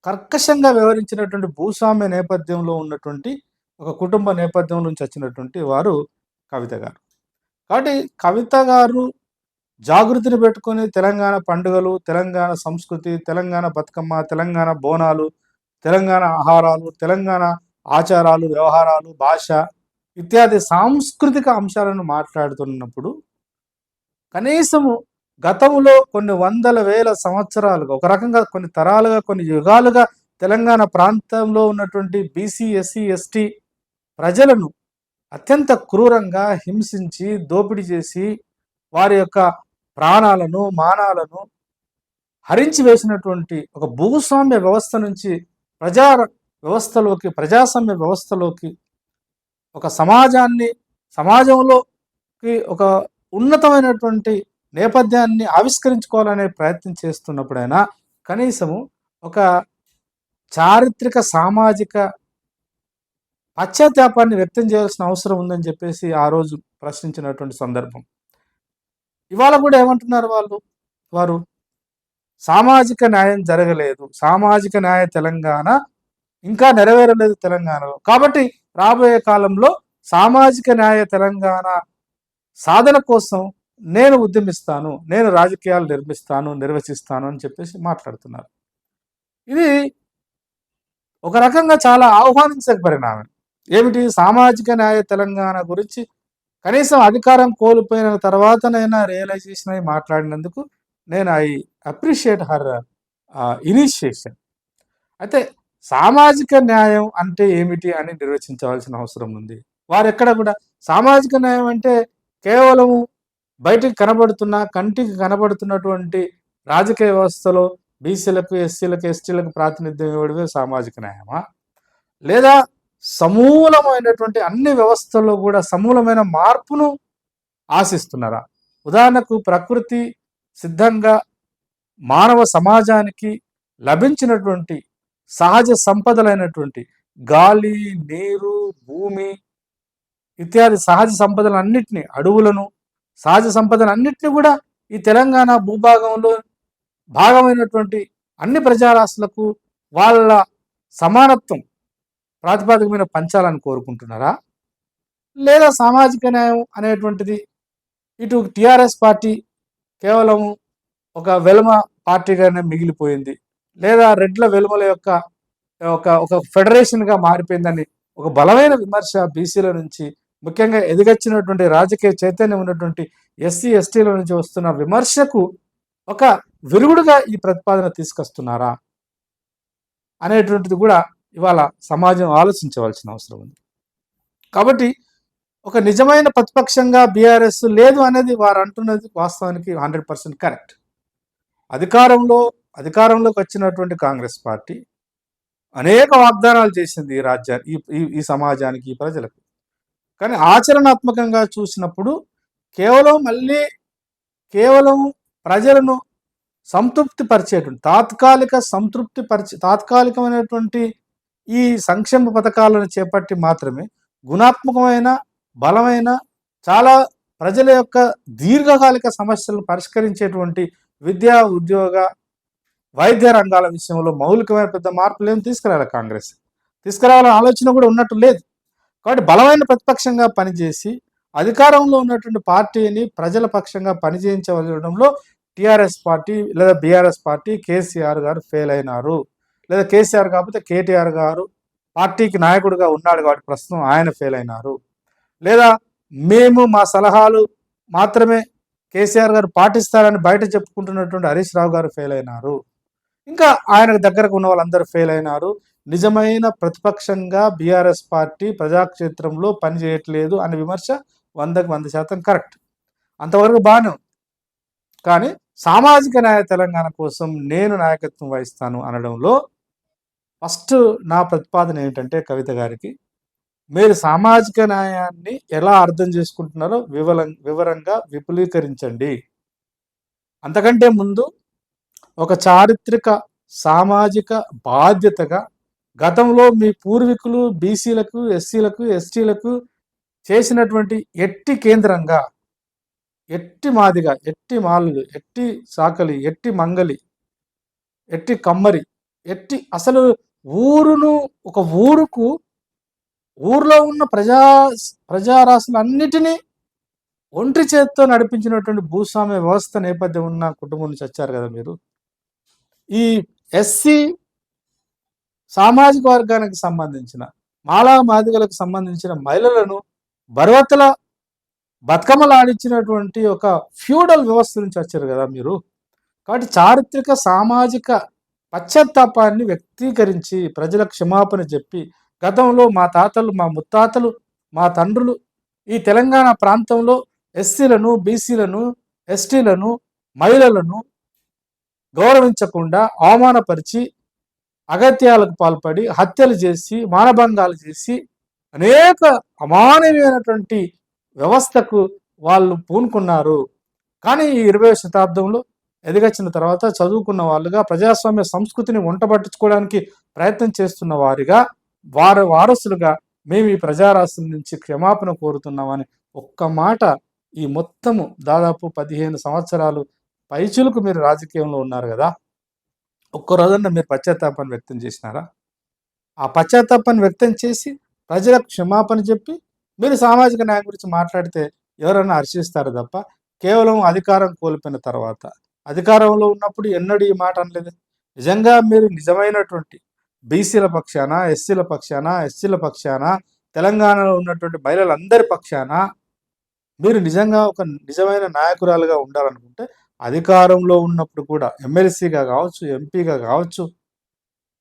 కర్కశంగా వ్యవహరించినటువంటి భూస్వామ్య నేపథ్యంలో ఉన్నటువంటి ఒక కుటుంబ నేపథ్యం నుంచి వచ్చినటువంటి వారు కవిత గారు. కాబట్టి కవిత గారు జాగృతిని పెట్టుకొని తెలంగాణ పండుగలు, తెలంగాణ సంస్కృతి, తెలంగాణ బతుకమ్మ, తెలంగాణ బోనాలు, తెలంగాణ ఆహారాలు, తెలంగాణ ఆచారాలు, వ్యవహారాలు, భాష ఇత్యాది సాంస్కృతిక అంశాలను మాట్లాడుతున్నప్పుడు కనీసము గతంలో కొన్ని వందల వేల సంవత్సరాలుగా, ఒక రకంగా కొన్ని తరాలుగా, కొన్ని యుగాలుగా తెలంగాణ ప్రాంతంలో ఉన్నటువంటి బీసీ, ఎస్సీ, ఎస్టీ ప్రజలను అత్యంత క్రూరంగా హింసించి, దోపిడీ చేసి, వారి యొక్క ప్రాణాలను, మానాలను హరించి వేసినటువంటి ఒక భూస్వామ్య వ్యవస్థ నుంచి ప్రజాస్వామ్య వ్యవస్థలోకి ఒక సమాజంలోకి ఒక ఉన్నతమైనటువంటి నేపథ్యాన్ని ఆవిష్కరించుకోవాలనే ప్రయత్నం చేస్తున్నప్పుడైనా కనీసము ఒక చారిత్రక, సామాజిక పశ్చాత్తాపాన్ని వ్యక్తం చేయాల్సిన అవసరం ఉందని చెప్పేసి ఆ రోజు ప్రశ్నించినటువంటి సందర్భం. ఇవాళ కూడా ఏమంటున్నారు వారు? సామాజిక న్యాయం జరగలేదు, సామాజిక న్యాయ తెలంగాణ ఇంకా నెరవేరలేదు తెలంగాణలో. కాబట్టి రాబోయే కాలంలో సామాజిక న్యాయ తెలంగాణ సాధన కోసం నేను ఉద్యమిస్తాను, నేను రాజకీయాలు నిర్వచిస్తాను అని చెప్పేసి మాట్లాడుతున్నారు. ఇది ఒక రకంగా చాలా ఆహ్వానించక పరిణామం. ఏమిటి సామాజిక న్యాయ తెలంగాణ గురించి కనీసం అధికారం కోల్పోయిన తర్వాతనైనా రియలైజేషన్ అయి మాట్లాడినందుకు నేను అప్రిషియేట్ హర్ ఇనిషియేషన్. అయితే సామాజిక న్యాయం అంటే ఏమిటి అని నిర్వచించవలసిన అవసరం ఉంది. వారెక్కడ కూడా సామాజిక న్యాయం అంటే కేవలం బయటికి కనబడుతున్న కంటికి కనబడుతున్నటువంటి రాజకీయ వ్యవస్థలో బీసీలకు, ఎస్సీలకు, ఎస్టీలకు ప్రాతినిధ్యం ఇవ్వడమే సామాజిక న్యాయమా? లేదా సమూలమైనటువంటి అన్ని వ్యవస్థల్లో కూడా సమూలమైన మార్పును ఆశిస్తున్నారా? ఉదాహరణకు ప్రకృతి సిద్ధంగా మానవ సమాజానికి లభించినటువంటి సహజ సంపదలైనటువంటి గాలి, నీరు, భూమి ఇత్యాది సహజ సంపదలన్నిటిని, అడవులను, సహజ సంపదలన్నిటిని కూడా ఈ తెలంగాణ భూభాగంలో భాగమైనటువంటి అన్ని ప్రజారాశులకు వాళ్ళ సమానత్వం ప్రాతిపాదికమైన పంచాలని కోరుకుంటున్నారా? లేదా సామాజిక న్యాయం అనేటువంటిది ఇటు టిఆర్ఎస్ పార్టీ కేవలం ఒక వెలుమ పార్టీగానే మిగిలిపోయింది, లేదా రెడ్ల వెలుమల యొక్క ఒక ఒక ఫెడరేషన్గా మారిపోయిందని ఒక బలమైన విమర్శ బీసీల నుంచి, ముఖ్యంగా ఎదిగొచ్చినటువంటి రాజకీయ చైతన్యం ఉన్నటువంటి ఎస్సీ ఎస్టీల నుంచి వస్తున్న విమర్శకు ఒక విరుగుడుగా ఈ ప్రతిపాదన తీసుకొస్తున్నారా అనేటువంటిది కూడా ఇవాళ సమాజం ఆలోచించవలసిన అవసరం ఉంది. కాబట్టి ఒక నిజమైన ప్రతిపక్షంగా బీఆర్ఎస్ లేదు అనేది వారు అంటున్నది వాస్తవానికి 100% కరెక్ట్. అధికారంలోకి వచ్చినటువంటి కాంగ్రెస్ పార్టీ అనేక వాగ్దానాలు చేసింది ఈ రాజ్యానికి, ఈ సమాజానికి, ఈ ప్రజలకు. కానీ ఆచరణాత్మకంగా చూసినప్పుడు కేవలం ప్రజలను సంతృప్తిపరిచేటువంటి తాత్కాలికమైనటువంటి ఈ సంక్షేమ పథకాలను చేపట్టి మాత్రమే గుణాత్మకమైన, బలమైన, చాలా ప్రజల యొక్క దీర్ఘకాలిక సమస్యలను పరిష్కరించేటువంటి విద్యా, ఉద్యోగ, వైద్య రంగాల విషయంలో మౌలికమైన పెద్ద మార్పులు ఏం తీసుకురావాలని ఆలోచన కూడా ఉన్నట్టు లేదు. కాబట్టి బలమైన ప్రతిపక్షంగా పనిచేసి అధికారంలో ఉన్నటువంటి పార్టీని ప్రజల పక్షంగా పనిచేయించవలడంలో టిఆర్ఎస్ పార్టీ లేదా బీఆర్ఎస్ పార్టీ, కేసీఆర్ గారు ఫెయిల్ అయినారు. లేదా కేసీఆర్ కాకపోతే కేటీఆర్ గారు పార్టీకి నాయకుడిగా ఉన్నాడు కాబట్టి ప్రస్తుతం ఆయన ఫెయిల్ అయినారు. లేదా మేము మా సలహాలు మాత్రమే కేసీఆర్ గారు పాటిస్తారని బయట చెప్పుకుంటున్నటువంటి హరీష్ రావు గారు ఫెయిల్ అయినారు. ఇంకా ఆయనకు దగ్గరకు ఉన్న వాళ్ళందరూ ఫెయిల్ అయినారు. నిజమైన ప్రతిపక్షంగా బీఆర్ఎస్ పార్టీ ప్రజాక్షేత్రంలో పనిచేయట్లేదు అనే విమర్శ 100% కరెక్ట్. అంతవరకు బాగానే ఉంది. కానీ సామాజిక న్యాయ తెలంగాణ కోసం నేను నాయకత్వం వహిస్తాను అనడంలో ఫస్ట్ నా ప్రతిపాదన ఏంటంటే కవిత గారికి, మీరు సామాజిక న్యాయాన్ని ఎలా అర్థం చేసుకుంటున్నారో వివరంగా విపులీకరించండి. అంతకంటే ముందు ఒక చారిత్రక సామాజిక బాధ్యతగా గతంలో మీ పూర్వీకులు బీసీలకు, ఎస్సీలకు, ఎస్టీలకు చేసినటువంటి ఎట్టి కేంద్రంగా, ఎట్టి మాదిగ, ఎట్టి మాలులు, ఎట్టి సాకలి, ఎట్టి మంగలి, ఎట్టి కమ్మరి, ఎట్టి అసలు ఒక ఊర్లో ఉన్న ప్రజారాశులన్నిటినీ ఒంటి చేత్తో నడిపించినటువంటి భూస్వామ్య వ్యవస్థ నేపథ్యం ఉన్న కుటుంబం నుంచి వచ్చారు కదా మీరు. ఈ ఎస్సీ సామాజిక వర్గానికి సంబంధించిన మాలా మాదిగలకు సంబంధించిన మహిళలను బరువత్తల బతుకమ్మలు ఆడించినటువంటి ఒక ఫ్యూడల్ వ్యవస్థ నుంచి వచ్చారు కదా మీరు. కాబట్టి చారిత్రక సామాజిక పశ్చాత్తాపాన్ని వ్యక్తీకరించి ప్రజలకు క్షమాపణ చెప్పి, గతంలో మా తాతలు, మా ముత్తాతలు, మా తండ్రులు ఈ తెలంగాణ ప్రాంతంలో ఎస్సీలను, బీసీలను, ఎస్టీలను, మహిళలను గౌరవించకుండా అవమానపరిచి, అగత్యాలకు పాల్పడి, హత్యలు చేసి, మానభంగాలు చేసి అనేక అమానవీయమైనటువంటి వ్యవస్థకు వాళ్ళు పూనుకున్నారు. కానీ ఈ 20వ శతాబ్దంలో ఎదిగొచ్చిన తర్వాత చదువుకున్న వాళ్ళుగా ప్రజాస్వామ్య సంస్కృతిని వంటబట్టించుకోవడానికి ప్రయత్నం చేస్తున్న వారిగా, వారసులుగా మేము ఈ ప్రజారాశుల నుంచి క్షమాపణ కోరుతున్నామని ఒక్క మాట ఈ మొత్తము దాదాపు 15 సంవత్సరాలు పైచులకు మీరు రాజకీయంలో ఉన్నారు కదా, ఒక్క రోజున మీరు పశ్చాత్తాపాన్ని వ్యక్తం చేసినారా? ఆ పశ్చాత్తాపాన్ని వ్యక్తం చేసి ప్రజలకు క్షమాపణ చెప్పి మీరు సామాజిక న్యాయం గురించి మాట్లాడితే ఎవరన్నా హర్షిస్తారు తప్ప కేవలం అధికారం కోల్పోయిన తర్వాత. అధికారంలో ఉన్నప్పుడు ఎన్నడూ ఈ మాట అనలేదు. నిజంగా మీరు నిజమైనటువంటి బీసీల పక్షాన, ఎస్సీల పక్షాన, ఎస్టీల పక్షాన, తెలంగాణలో ఉన్నటువంటి మహిళలందరి పక్షాన మీరు నిజంగా ఒక నిజమైన నాయకురాలుగా ఉండాలనుకుంటే, అధికారంలో ఉన్నప్పుడు కూడా ఎమ్మెల్సీగా కావచ్చు, ఎంపీగా కావచ్చు,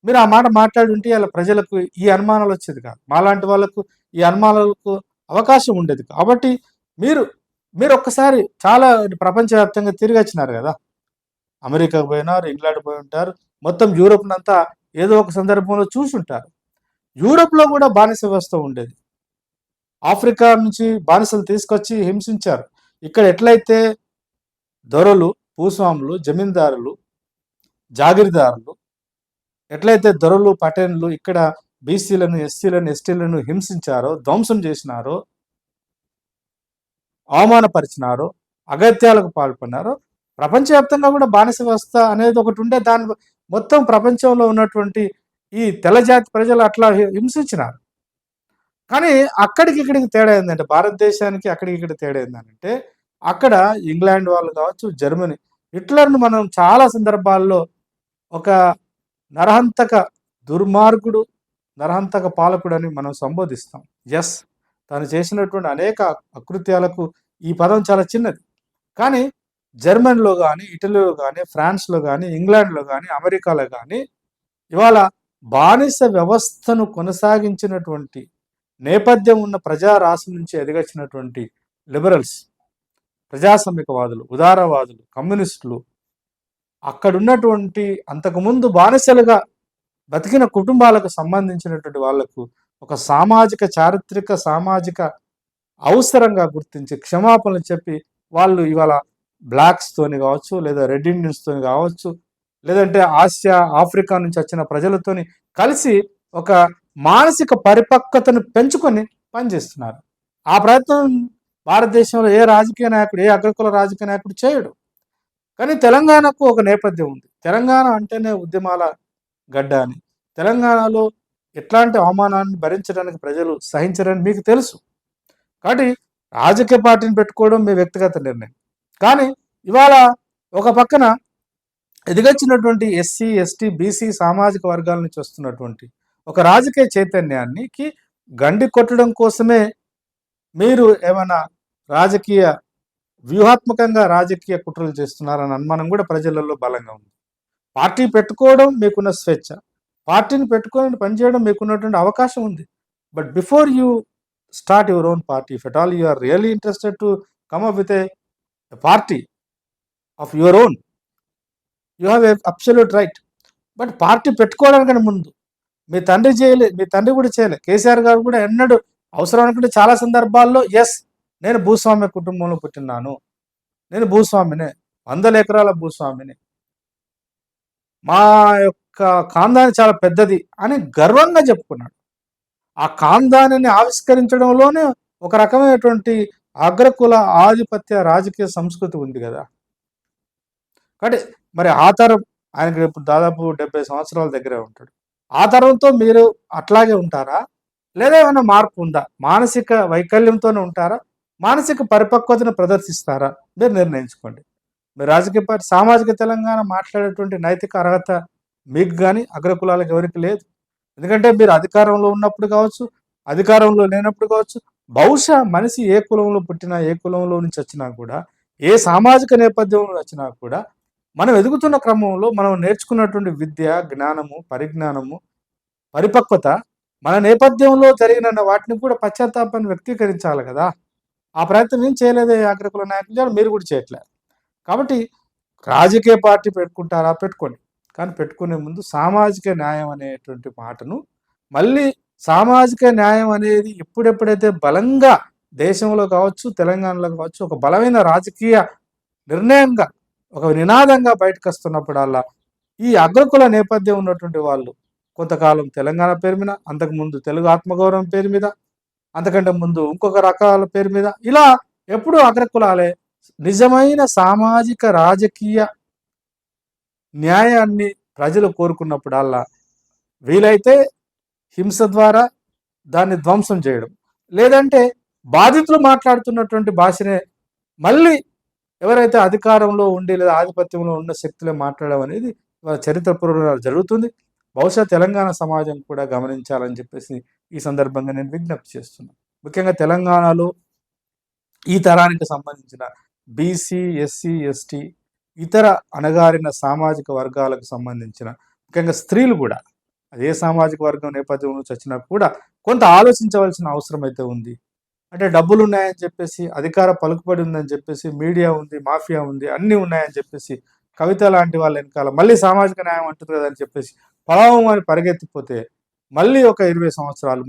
మీరు ఆ మాట మాట్లాడుంటే ఇలా ప్రజలకు ఈ అనుమానాలు వచ్చేది కాదు. మాలాంటి వాళ్ళకు ఈ అనుమానాలకు అవకాశం ఉండేది. కాబట్టి మీరు మీరు ఒక్కసారి చాలా ప్రపంచవ్యాప్తంగా తిరిగొచ్చినారు కదా! అమెరికాకు పోయినారు, ఇంగ్లాండ్ పోయి ఉంటారు. మొత్తం యూరోప్‌నంతా ఏదో ఒక సందర్భంలో చూసుంటారు. యూరోప్‌లో కూడా బానిస వ్యవస్థ ఉండేది. ఆఫ్రికా నుంచి బానిసలు తీసుకొచ్చి హింసించారు. ఇక్కడ ఎట్లయితే దొరలు, భూస్వాములు, జమీందారులు, జాగీర్దారులు ఎట్లయితే దొరలు, పటేన్లు ఇక్కడ బీసీలను, ఎస్సీలను, ఎస్టీలను హింసించారో, ధ్వంసం చేసినారో, అవమానపరిచినారో, అగత్యాలకు పాల్పడినారో, ప్రపంచవ్యాప్తంగా కూడా బానిస వ్యవస్థ అనేది ఒకటి ఉండే. దాని మొత్తం ప్రపంచంలో ఉన్నటువంటి ఈ తెల్లజాతి ప్రజలు అట్లా హింసించినారు. కానీ అక్కడికి ఇక్కడికి తేడా ఏందంటే, భారతదేశానికి అక్కడికి ఇక్కడికి తేడా ఏంటంటే, అక్కడ ఇంగ్లాండ్ వాళ్ళు కావచ్చు, జర్మనీ, హిట్లర్‌ను మనం చాలా సందర్భాల్లో ఒక నరహంతక దుర్మార్గుడు, నరహంతక పాలకుడని మనం సంబోధిస్తాం. యెస్, తను చేసినటువంటి అనేక అకృత్యాలకు ఈ పదం చాలా చిన్నది. కానీ జర్మనీలో గానీ, ఇటలీలో గానీ, ఫ్రాన్స్‌లో గానీ, ఇంగ్లాండ్‌లో గానీ, అమెరికాలో గానీ ఇవాళ బానిస వ్యవస్థను కొనసాగించినటువంటి నేపథ్యం ఉన్న ప్రజా రాష్ట్రం నుంచి ఎదిగొచ్చినటువంటి లిబరల్స్, ప్రజాస్వామికవాదులు, ఉదారవాదులు, కమ్యూనిస్టులు, అక్కడున్నటువంటి అంతకుముందు బానిసలుగా బతికిన కుటుంబాలకు సంబంధించినటువంటి వాళ్లకు ఒక సామాజిక, చారిత్రక, సామాజిక అవసరంగా గుర్తించి క్షమాపణలు చెప్పి వాళ్ళు ఇవాళ బ్లాక్స్తోని కావచ్చు, లేదా రెడ్ ఇండియన్స్తోని కావచ్చు, లేదంటే ఆసియా, ఆఫ్రికా నుంచి వచ్చిన ప్రజలతోని కలిసి ఒక మానసిక పరిపక్వతను పెంచుకొని పనిచేస్తున్నారు. ఆ ప్రయత్నం భారతదేశంలో ఏ రాజకీయ నాయకుడు, ఏ అగ్రకుల రాజకీయ నాయకుడు చేయడు. కానీ తెలంగాణకు ఒక నేపథ్యం ఉంది. తెలంగాణ అంటేనే ఉద్యమాల గడ్డ అని. తెలంగాణలో ఎట్లాంటి అవమానాన్ని భరించడానికి ప్రజలు సహించరని మీకు తెలుసు. కాబట్టి రాజకీయ పార్టీని పెట్టుకోవడం మీ వ్యక్తిగత నిర్ణయం. కానీ ఇవాళ ఒక పక్కన ఎదిగొచ్చినటువంటి ఎస్సీ, ఎస్టీ, బీసీ సామాజిక వర్గాల నుంచి వస్తున్నటువంటి ఒక రాజకీయ చైతన్యానికి గండి కొట్టడం కోసమే మీరు ఏమైనా రాజకీయ వ్యూహాత్మకంగా రాజకీయ కుట్రలు చేస్తున్నారన్న అనుమానం కూడా ప్రజలలో బలంగా ఉంది. పార్టీ పెట్టుకోవడం మీకున్న స్వేచ్ఛ, పార్టీని పెట్టుకొని పనిచేయడం మీకున్నటువంటి అవకాశం ఉంది. But before you start your own party, if at all you are really interested to come up with a party of your own, you have a absolute right. But party పెట్టుకోవడానికన్నా ముందు మీ తండ్రి చేయలే, మీ తండ్రి కూడా చేయలే, కేసీఆర్ గారు కూడా ఎన్నడూ అవసరం అనుకుంటే చాలా సందర్భాల్లో ఎస్, నేను భూస్వామ్య కుటుంబంలో పుట్టినాను, నేను భూస్వామినే, 100 ఎకరాల భూస్వామిని, మా యొక్క ఖాందాని చాలా పెద్దది అని గర్వంగా చెప్పుకున్నాడు. ఆ ఖాందానిని ఆవిష్కరించడంలోనే ఒక రకమైనటువంటి అగ్రకుల ఆధిపత్య రాజకీయ సంస్కృతి ఉంది కదా. కాబట్టి మరి ఆ తరం, ఆయనకి ఇప్పుడు దాదాపు 70 సంవత్సరాల దగ్గరే ఉంటాడు. ఆ తరంతో మీరు అట్లాగే ఉంటారా, లేదా ఏమైనా మార్పు ఉందా? మానసిక వైకల్యంతోనే ఉంటారా, మానసిక పరిపక్వతను ప్రదర్శిస్తారా? మీరు నిర్ణయించుకోండి. మీరు రాజకీయ పార్టీ, సామాజిక తెలంగాణ మాట్లాడేటువంటి నైతిక అర్హత మీకు కానీ అగ్రకులాలకు ఎవరికి లేదు. ఎందుకంటే మీరు అధికారంలో ఉన్నప్పుడు కావచ్చు, అధికారంలో లేనప్పుడు కావచ్చు, బహుశా మనిషి ఏ కులంలో పుట్టినా, ఏ కులంలో నుంచి వచ్చినా కూడా, ఏ సామాజిక నేపథ్యంలో వచ్చినా కూడా, మనం ఎదుగుతున్న క్రమంలో మనం నేర్చుకున్నటువంటి విద్య, జ్ఞానము, పరిజ్ఞానము, పరిపక్వత, మన నేపథ్యంలో జరిగిన వాటిని కూడా పశ్చాత్తాపాన్ని వ్యక్తీకరించాలి కదా. ఆ ప్రయత్నం ఏం చేయలేదే అగ్రకుల నాయకులు, మీరు కూడా చేయట్లేదు. కాబట్టి రాజకీయ పార్టీ పెట్టుకుంటారా, పెట్టుకోండి. కానీ పెట్టుకునే ముందు సామాజిక న్యాయం అనేటువంటి మాటను, మళ్ళీ సామాజిక న్యాయం అనేది ఎప్పుడెప్పుడైతే బలంగా దేశంలో కావచ్చు, తెలంగాణలో కావచ్చు, ఒక బలమైన రాజకీయ నిర్ణయంగా, ఒక నినాదంగా బయటకు వస్తున్నప్పుడల్లా ఈ అగ్రకుల నేపథ్యం ఉన్నటువంటి వాళ్ళు కొంతకాలం తెలంగాణ పేరు మీద, అంతకుముందు తెలుగు ఆత్మగౌరవం పేరు మీద, అంతకంటే ముందు ఇంకొక రకాల పేరు మీద, ఇలా ఎప్పుడూ అగ్రకులాలే. నిజమైన సామాజిక రాజకీయ న్యాయాన్ని ప్రజలు కోరుకున్నప్పుడల్లా వీలైతే హింస ద్వారా దాన్ని ధ్వంసం చేయడం, లేదంటే బాధితులు మాట్లాడుతున్నటువంటి భాషనే మళ్ళీ ఎవరైతే అధికారంలో ఉండి లేదా ఆధిపత్యంలో ఉన్న శక్తులే మాట్లాడడం అనేది ఇవాళ చరిత్రపూర్వకంగా జరుగుతుంది. బహుశా తెలంగాణ సమాజం కూడా గమనించాలని చెప్పేసి ఈ సందర్భంగా నేను విజ్ఞప్తి చేస్తున్నాను. ముఖ్యంగా తెలంగాణలో ఈ తరానికి సంబంధించిన బీసీ, ఎస్సీ, ఎస్టీ, ఇతర అణగారిన సామాజిక వర్గాలకు సంబంధించిన ముఖ్యంగా స్త్రీలు కూడా అది ఏ సామాజిక వర్గం నేపథ్యం నుంచి వచ్చినా కూడా కొంత ఆలోచించవలసిన అవసరం అయితే ఉంది. అంటే డబ్బులున్నాయని చెప్పేసి, అధికార పలుకుబడి ఉందని చెప్పేసి, మీడియా ఉంది, మాఫియా ఉంది, అన్నీ ఉన్నాయని చెప్పేసి, కవిత లాంటి వాళ్ళ వెనకాల మళ్ళీ సామాజిక న్యాయం అంటుంది కదా అని చెప్పేసి పలావం అని పరిగెత్తిపోతే మళ్ళీ ఒక 20 సంవత్సరాలు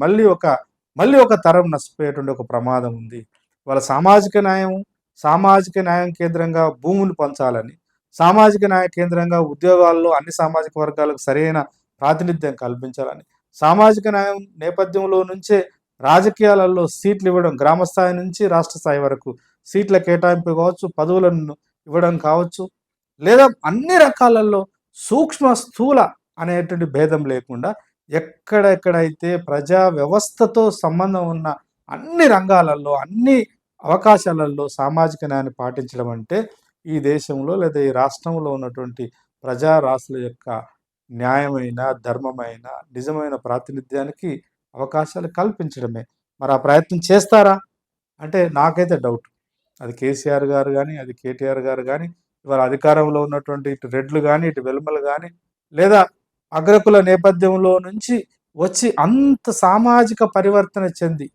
మళ్ళీ ఒక తరం నష్టపోయేటువంటి ఒక ప్రమాదం ఉంది. వాళ్ళ సామాజిక న్యాయం కేంద్రంగా భూములు పంచాలని, సామాజిక న్యాయ కేంద్రంగా ఉద్యోగాల్లో అన్ని సామాజిక వర్గాలకు సరైన ప్రాతినిధ్యం కల్పించాలని, సామాజిక న్యాయం నేపథ్యంలో నుంచే రాజకీయాలలో సీట్లు ఇవ్వడం, గ్రామ స్థాయి నుంచి రాష్ట్ర స్థాయి వరకు సీట్ల కేటాయింపు కావచ్చు, పదవులను ఇవ్వడం కావచ్చు, లేదా అన్ని రకాలలో సూక్ష్మ స్థూల అనేటువంటి భేదం లేకుండా ఎక్కడెక్కడైతే ప్రజా వ్యవస్థతో సంబంధం ఉన్న అన్ని రంగాలలో, అన్ని అవకాశాలలో సామాజిక న్యాయాన్ని పాటించడం అంటే ఈ దేశంలో లేదా ఈ రాష్ట్రంలో ఉన్నటువంటి ప్రజారాశుల యొక్క న్యాయమైన, ధర్మమైన, నిజమైన ప్రాతినిధ్యానికి అవకాశాలు కల్పించడమే. మరి ఆ ప్రయత్నం చేస్తారా? అంటే నాకైతే డౌట్. అది కేసీఆర్ గారు గానీ, అది కేటీఆర్ గారు గానీ, ఇవాళ అధికారంలో ఉన్నటువంటి ఇటు రెడ్లు గానీ, ఇటు వెలుమలు గానీ, లేదా అగ్రకుల నేపథ్యంలో నుంచి వచ్చి అంత సామాజిక పరివర్తన చెంది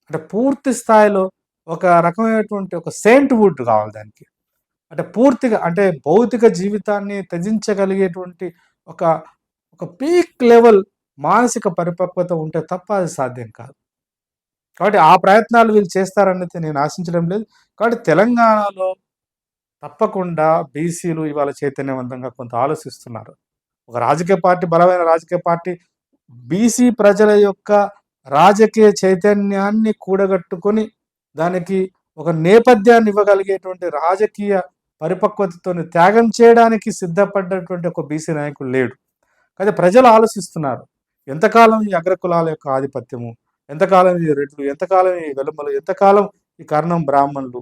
అంటే పూర్తి స్థాయిలో ఒక రకమైనటువంటి ఒక సెయింట్‌హుడ్ కావాలి దానికి. అంటే పూర్తిగా అంటే భౌతిక జీవితాన్ని త్యజించగలిగేటువంటి ఒక ఒక పీక్ లెవెల్ మానసిక పరిపక్వత ఉంటే తప్ప అది సాధ్యం కాదు. కాబట్టి ఆ ప్రయత్నాలు వీళ్ళు చేస్తారనైతే నేను ఆశించడం లేదు. కాబట్టి తెలంగాణలో తప్పకుండా బీసీలు ఇవాళ చైతన్యవంతంగా కొంత ఆలోచిస్తున్నారు. ఒక రాజకీయ పార్టీ, బలమైన రాజకీయ పార్టీ బీసీ ప్రజల యొక్క రాజకీయ చైతన్యాన్ని కూడగట్టుకొని దానికి ఒక నేపథ్యాన్ని ఇవ్వగలిగేటువంటి రాజకీయ పరిపక్వతతోని త్యాగం చేయడానికి సిద్ధపడ్డటువంటి ఒక బీసీ నాయకుడు లేడు. అయితే ప్రజలు ఆలోచిస్తున్నారు. ఎంతకాలం ఈ అగ్రకులాల యొక్క ఆధిపత్యము, ఎంతకాలం ఈ రెడ్లు, ఎంతకాలం ఈ వెలుమలు, ఎంతకాలం ఈ కర్ణం బ్రాహ్మణులు,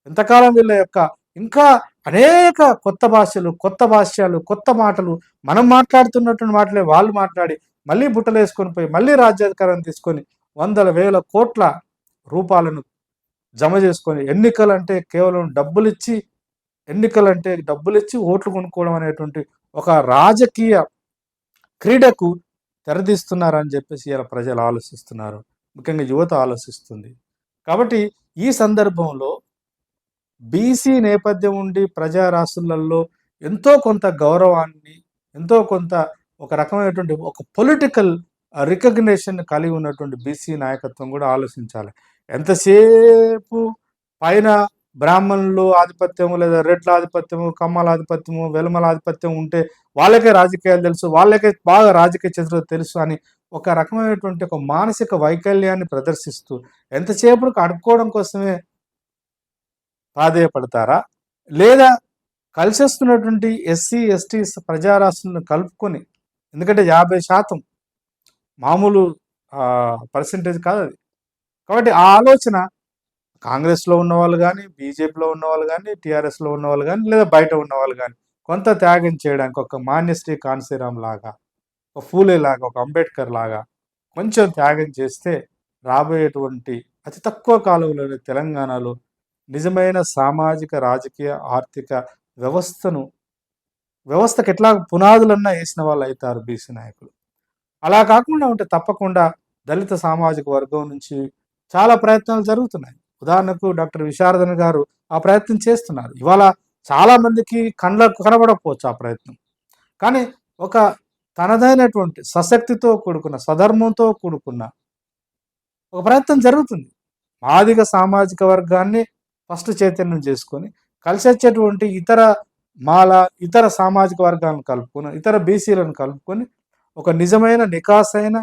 ఎంతకాలం వీళ్ళ యొక్క ఇంకా అనేక కొత్త భాషలు, కొత్త భాష్యాలు, కొత్త మాటలు మనం మాట్లాడుతున్నటువంటి మాటలే వాళ్ళు మాట్లాడి మళ్ళీ బుట్టలేసుకొని పోయి మళ్ళీ రాజ్యాధికారం తీసుకొని వందల వేల కోట్ల రూపాయలను జమ చేసుకొని ఎన్నికలంటే డబ్బులిచ్చి ఓట్లు కొనుక్కోవడం అనేటువంటి ఒక రాజకీయ క్రీడకు తెరదీస్తున్నారని చెప్పేసి ఇలా ప్రజలు ఆలోచిస్తున్నారు. ముఖ్యంగా యువత ఆలోచిస్తుంది. కాబట్టి ఈ సందర్భంలో బీసీ నేపథ్యం ఉండి ప్రజా రాష్ట్రాలలో ఎంతో కొంత గౌరవాన్ని, ఎంతో కొంత ఒక రకమైనటువంటి ఒక పొలిటికల్ రికగ్నిషన్ కలిగి ఉన్నటువంటి బీసీ నాయకత్వం కూడా ఆలోచించాలి. ఎంతసేపు పైన బ్రాహ్మణులు ఆధిపత్యము, లేదా రెడ్ల ఆధిపత్యము, కమ్మల ఆధిపత్యము, వెలుమల ఆధిపత్యం ఉంటే వాళ్ళకే రాజకీయాలు తెలుసు, వాళ్ళకే బాగా రాజకీయ చరిత్ర తెలుసు అని ఒక రకమైనటువంటి ఒక మానసిక వైకల్యాన్ని ప్రదర్శిస్తూ ఎంతసేపటికి అడుక్కోవడం కోసమే ప్రాధేయపడతారా? లేదా కలిసొస్తున్నటువంటి ఎస్సీ, ఎస్టీ ప్రజారాశులను కలుపుకొని, ఎందుకంటే 50% మామూలు పర్సెంటేజ్ కాదది. కాబట్టి ఆ ఆలోచన కాంగ్రెస్‌లో ఉన్నవాళ్ళు గానీ, బీజేపీలో ఉన్నవాళ్ళు గానీ, టీఆర్ఎస్‌లో ఉన్నవాళ్ళు గానీ, లేదా బయట ఉన్నవాళ్ళు గానీ, కొంత త్యాగం చేయడానికి ఒక మాన్యశ్రీ కాన్సీరామ్ లాగా, ఒక ఫూలే లాగా, ఒక అంబేద్కర్ లాగా కొంచెం త్యాగం చేస్తే రాబోయేటువంటి అతి తక్కువ కాలంలోనే తెలంగాణలో నిజమైన సామాజిక, రాజకీయ, ఆర్థిక వ్యవస్థకు ఎట్లా పునాదులన్నా వేసిన వాళ్ళు అవుతారు బీసీ నాయకులు. అలా కాకుండా ఉంటే తప్పకుండా దళిత సామాజిక వర్గం నుంచి చాలా ప్రయత్నాలు జరుగుతున్నాయి. ఉదాహరణకు డాక్టర్ విశారదన్ గారు ఆ ప్రయత్నం చేస్తున్నారు. ఇవాళ చాలా మందికి కళ్ళకు కనబడకపోవచ్చు ఆ ప్రయత్నం. కానీ ఒక తనదైనటువంటి సశక్తితో కూడుకున్న, స్వధర్మంతో కూడుకున్న ఒక ప్రయత్నం జరుగుతుంది. మాదిగ సామాజిక వర్గాన్ని ఫస్ట్ చైతన్యం చేసుకొని కలిసొచ్చేటువంటి ఇతర సామాజిక వర్గాలను కలుపుకొని, ఇతర బీసీలను కలుపుకొని ఒక నిజమైన నికాసైన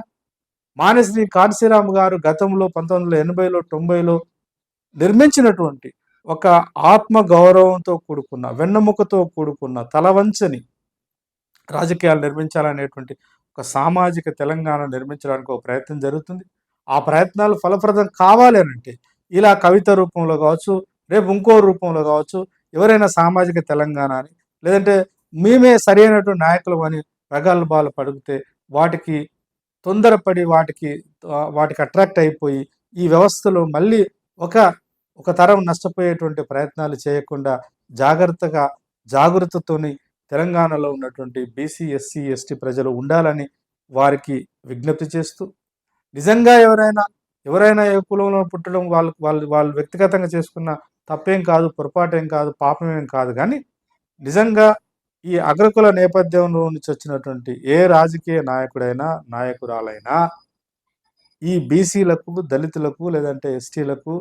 మానశ్రీ కాన్సీరామ్ గారు గతంలో 1980లో 90లో నిర్మించినటువంటి ఒక ఆత్మ గౌరవంతో కూడుకున్న, వెన్నెముకతో కూడుకున్న, తలవంచని రాజకీయాలు నిర్మించాలనేటువంటి ఒక సామాజిక తెలంగాణ నిర్మించడానికి ఒక ప్రయత్నం జరుగుతుంది. ఆ ప్రయత్నాలు ఫలప్రదం కావాలి అనంటే ఇలా కవిత రూపంలో కావచ్చు, రేపు ఇంకో రూపంలో కావచ్చు, ఎవరైనా సామాజిక తెలంగాణ అని, లేదంటే మేమే సరైనటువంటి నాయకులం అని ప్రగల్భాలు పడితే వాటికి తొందరపడి వాటికి అట్రాక్ట్ అయిపోయి ఈ వ్యవస్థలో మళ్ళీ ఒక ఒక తరం నష్టపోయేటువంటి ప్రయత్నాలు చేయకుండా జాగ్రత్తగా జాగృతతోని తెలంగాణలో ఉన్నటువంటి బీసీ, ఎస్సీ, ఎస్టీ ప్రజలు ఉండాలని వారికి విజ్ఞప్తి చేస్తూ, నిజంగా ఎవరైనా ఏ కులంలో పుట్టడం వాళ్ళు వ్యక్తిగతంగా చేసుకున్న తప్పేం కాదు, పొరపాటేం కాదు, పాపమేం కాదు. కానీ నిజంగా ఈ అగ్రకుల నేపథ్యంలో నుంచి వచ్చినటువంటి ఏ రాజకీయ నాయకుడైనా, నాయకురాలైనా ఈ బీసీలకు, దళితులకు, లేదంటే ఎస్టీలకు,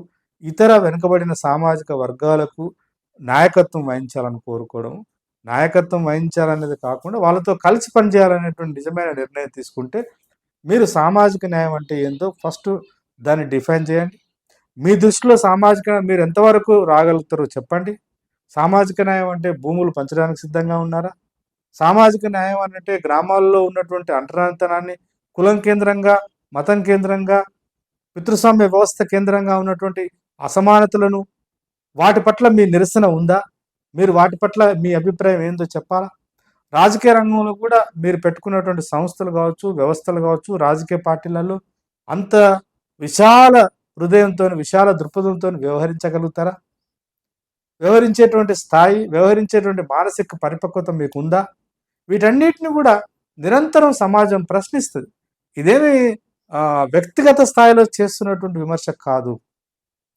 ఇతర వెనుకబడిన సామాజిక వర్గాలకు నాయకత్వం వహించాలని కోరుకోవడం, నాయకత్వం వహించాలనేది కాకుండా వాళ్ళతో కలిసి పనిచేయాలనేటువంటి నిజమైన నిర్ణయం తీసుకుంటే, మీరు సామాజిక న్యాయం అంటే ఏందో ఫస్ట్ దాన్ని డిఫైన్ చేయండి. మీ దృష్టిలో సామాజిక మీరు ఎంతవరకు రాగలుగుతారో చెప్పండి. సామాజిక న్యాయం అంటే భూములు పంచడానికి సిద్ధంగా ఉన్నారా? సామాజిక న్యాయం అంటే గ్రామాల్లో ఉన్నటువంటి అంటరానితనాన్ని కులం కేంద్రంగా, మతం కేంద్రంగా, పితృస్వామ్య వ్యవస్థ కేంద్రంగా ఉన్నటువంటి అసమానతలను వాటి పట్ల మీ నిరసన ఉందా? మీరు వాటి పట్ల మీ అభిప్రాయం ఏందో చెప్పాలా? రాజకీయ రంగంలో కూడా మీరు పెట్టుకున్నటువంటి సంస్థలు కావచ్చు, వ్యవస్థలు కావచ్చు, రాజకీయ పార్టీలలో అంత విశాల హృదయంతో, విశాల దృక్పథంతో వ్యవహరించగలుగుతారా? వ్యవహరించేటువంటి స్థాయి, వ్యవహరించేటువంటి మానసిక పరిపక్వత మీకుందా? వీటన్నిటిని కూడా నిరంతరం సమాజం ప్రశ్నిస్తుంది. ఇదేమి వ్యక్తిగత స్థాయిలో చేస్తున్నటువంటి విమర్శ కాదు.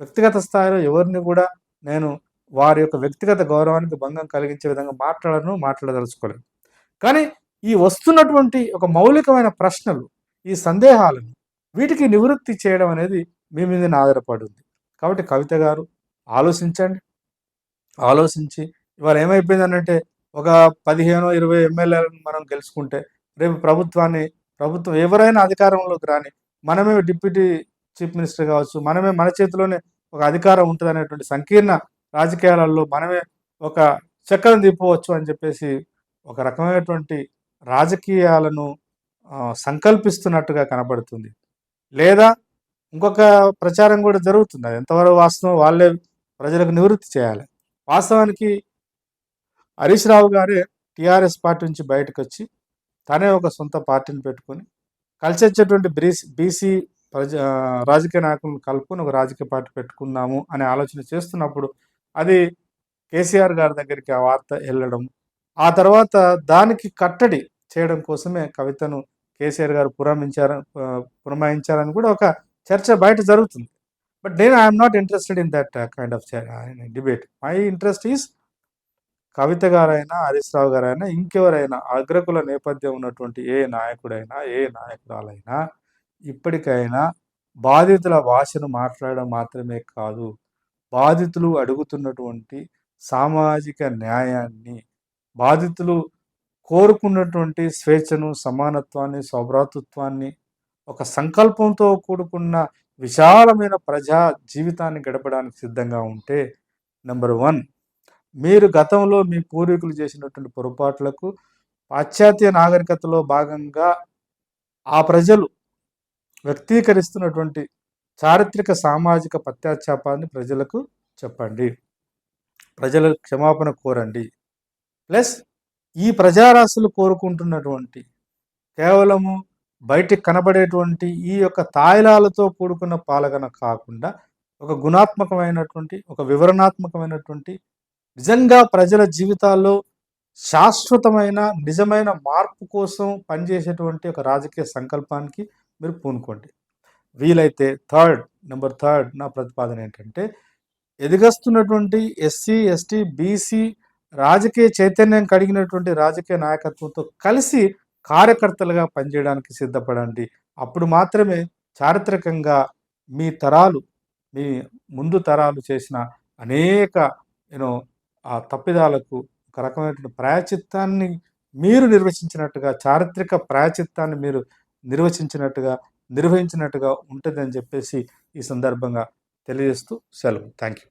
వ్యక్తిగత స్థాయిలో ఎవరిని కూడా నేను వారి యొక్క వ్యక్తిగత గౌరవానికి భంగం కలిగించే విధంగా మాట్లాడదలుచుకోలేదు. కానీ ఈ వస్తున్నటువంటి ఒక మౌలికమైన ప్రశ్నలు, ఈ సందేహాలను వీటికి నివృత్తి చేయడం అనేది మీ మీద ఆధారపడి ఉంది. కాబట్టి కవిత గారు ఆలోచించండి. ఆలోచించి ఇవాళ ఏమైపోయిందనంటే ఒక 15-20 ఎమ్మెల్యేలను మనం గెలుచుకుంటే రేపు ప్రభుత్వం ఎవరైనా అధికారంలోకి రాని మనమే డిప్యూటీ చీఫ్ మినిస్టర్ కావచ్చు, మనమే మన చేతిలోనే ఒక అధికారం ఉంటుంది అనేటువంటి సంకీర్ణ రాజకీయాలలో మనమే ఒక చక్రం తిప్పవచ్చు అని చెప్పేసి ఒక రకమైనటువంటి రాజకీయాలను సంకల్పిస్తున్నట్టుగా కనబడుతుంది. లేదా ఇంకొక ప్రచారం కూడా జరుగుతుంది. అది ఎంతవరకు వాస్తవం వాళ్ళే ప్రజలకు నివృత్తి చేయాలి. వాస్తవానికి హరీష్ రావు గారే టీఆర్ఎస్ పార్టీ నుంచి బయటకు వచ్చి తనే ఒక సొంత పార్టీని పెట్టుకొని కలిసి వచ్చేటువంటి బీసీ రాజకీయ నాయకులను కలుపుకొని ఒక రాజకీయ పార్టీ పెట్టుకుందాము అనే ఆలోచన చేస్తున్నప్పుడు అది కేసీఆర్ గారి దగ్గరికి ఆ వార్త వెళ్ళడం, ఆ తర్వాత దానికి కట్టడి చేయడం కోసమే కవితను కేసీఆర్ గారు పురమాయించారని కూడా ఒక చర్చ బయట జరుగుతుంది. బట్ నేను I'm not interested in that kind of debate. My interest is Kavitha గారైనా, హరీష్ రావు గారైనా, ఇంకెవరైనా అగ్రకుల నేపథ్యం ఉన్నటువంటి ఏ నాయకుడైనా, ఏ నాయకురాలైనా ఇప్పటికైనా బాధితుల భాషను మాట్లాడడం మాత్రమే కాదు, బాధితులు అడుగుతున్నటువంటి సామాజిక న్యాయాన్ని, బాధితులు కోరుకున్నటువంటి స్వేచ్ఛను, సమానత్వాన్ని, సౌభ్రాతృత్వాన్ని, ఒక సంకల్పంతో కూడుకున్న విశాలమైన ప్రజా జీవితాన్ని గడపడానికి సిద్ధంగా ఉంటే, నెంబర్ 1 మీరు గతంలో మీ పూర్వీకులు చేసినటువంటి పొరపాట్లకు పాశ్చాత్య నాగరికతలో భాగంగా ఆ ప్రజలు వ్యక్తీకరిస్తున్నటువంటి చారిత్రక సామాజిక పశ్చాత్తాపాన్ని ప్రజలకు చెప్పండి. ప్రజలకు క్షమాపణ కోరండి. ప్లస్ ఈ ప్రజారాశులు కోరుకుంటున్నటువంటి కేవలము బయటికి కనబడేటువంటి ఈ యొక్క తాయిలాలతో కూడుకున్న పాలన కాకుండా ఒక గుణాత్మకమైనటువంటి, ఒక వివరణాత్మకమైనటువంటి, నిజంగా ప్రజల జీవితాల్లో శాశ్వతమైన నిజమైన మార్పు కోసం పనిచేసేటువంటి ఒక రాజకీయ సంకల్పానికి మీరు పూనుకోండి. వీలైతే నెంబర్ థర్డ్ నా ప్రతిపాదన ఏంటంటే, ఎదిగస్తున్నటువంటి ఎస్సీ, ఎస్టీ, బీసీ రాజకీయ చైతన్యం కలిగినటువంటి రాజకీయ నాయకత్వంతో కలిసి కార్యకర్తలుగా పనిచేయడానికి సిద్ధపడండి. అప్పుడు మాత్రమే చారిత్రకంగా మీ ముందు తరాలు చేసిన అనేక ఆ తప్పిదాలకు ఒక రకమైనటువంటి ప్రాయచిత్తాన్ని మీరు నిర్వచించినట్టుగా, చారిత్రక ప్రాయచిత్తాన్ని మీరు నిర్వహించినట్టుగా ఉంటుందని చెప్పేసి ఈ సందర్భంగా తెలియజేస్తూ సెలవు. Thank you.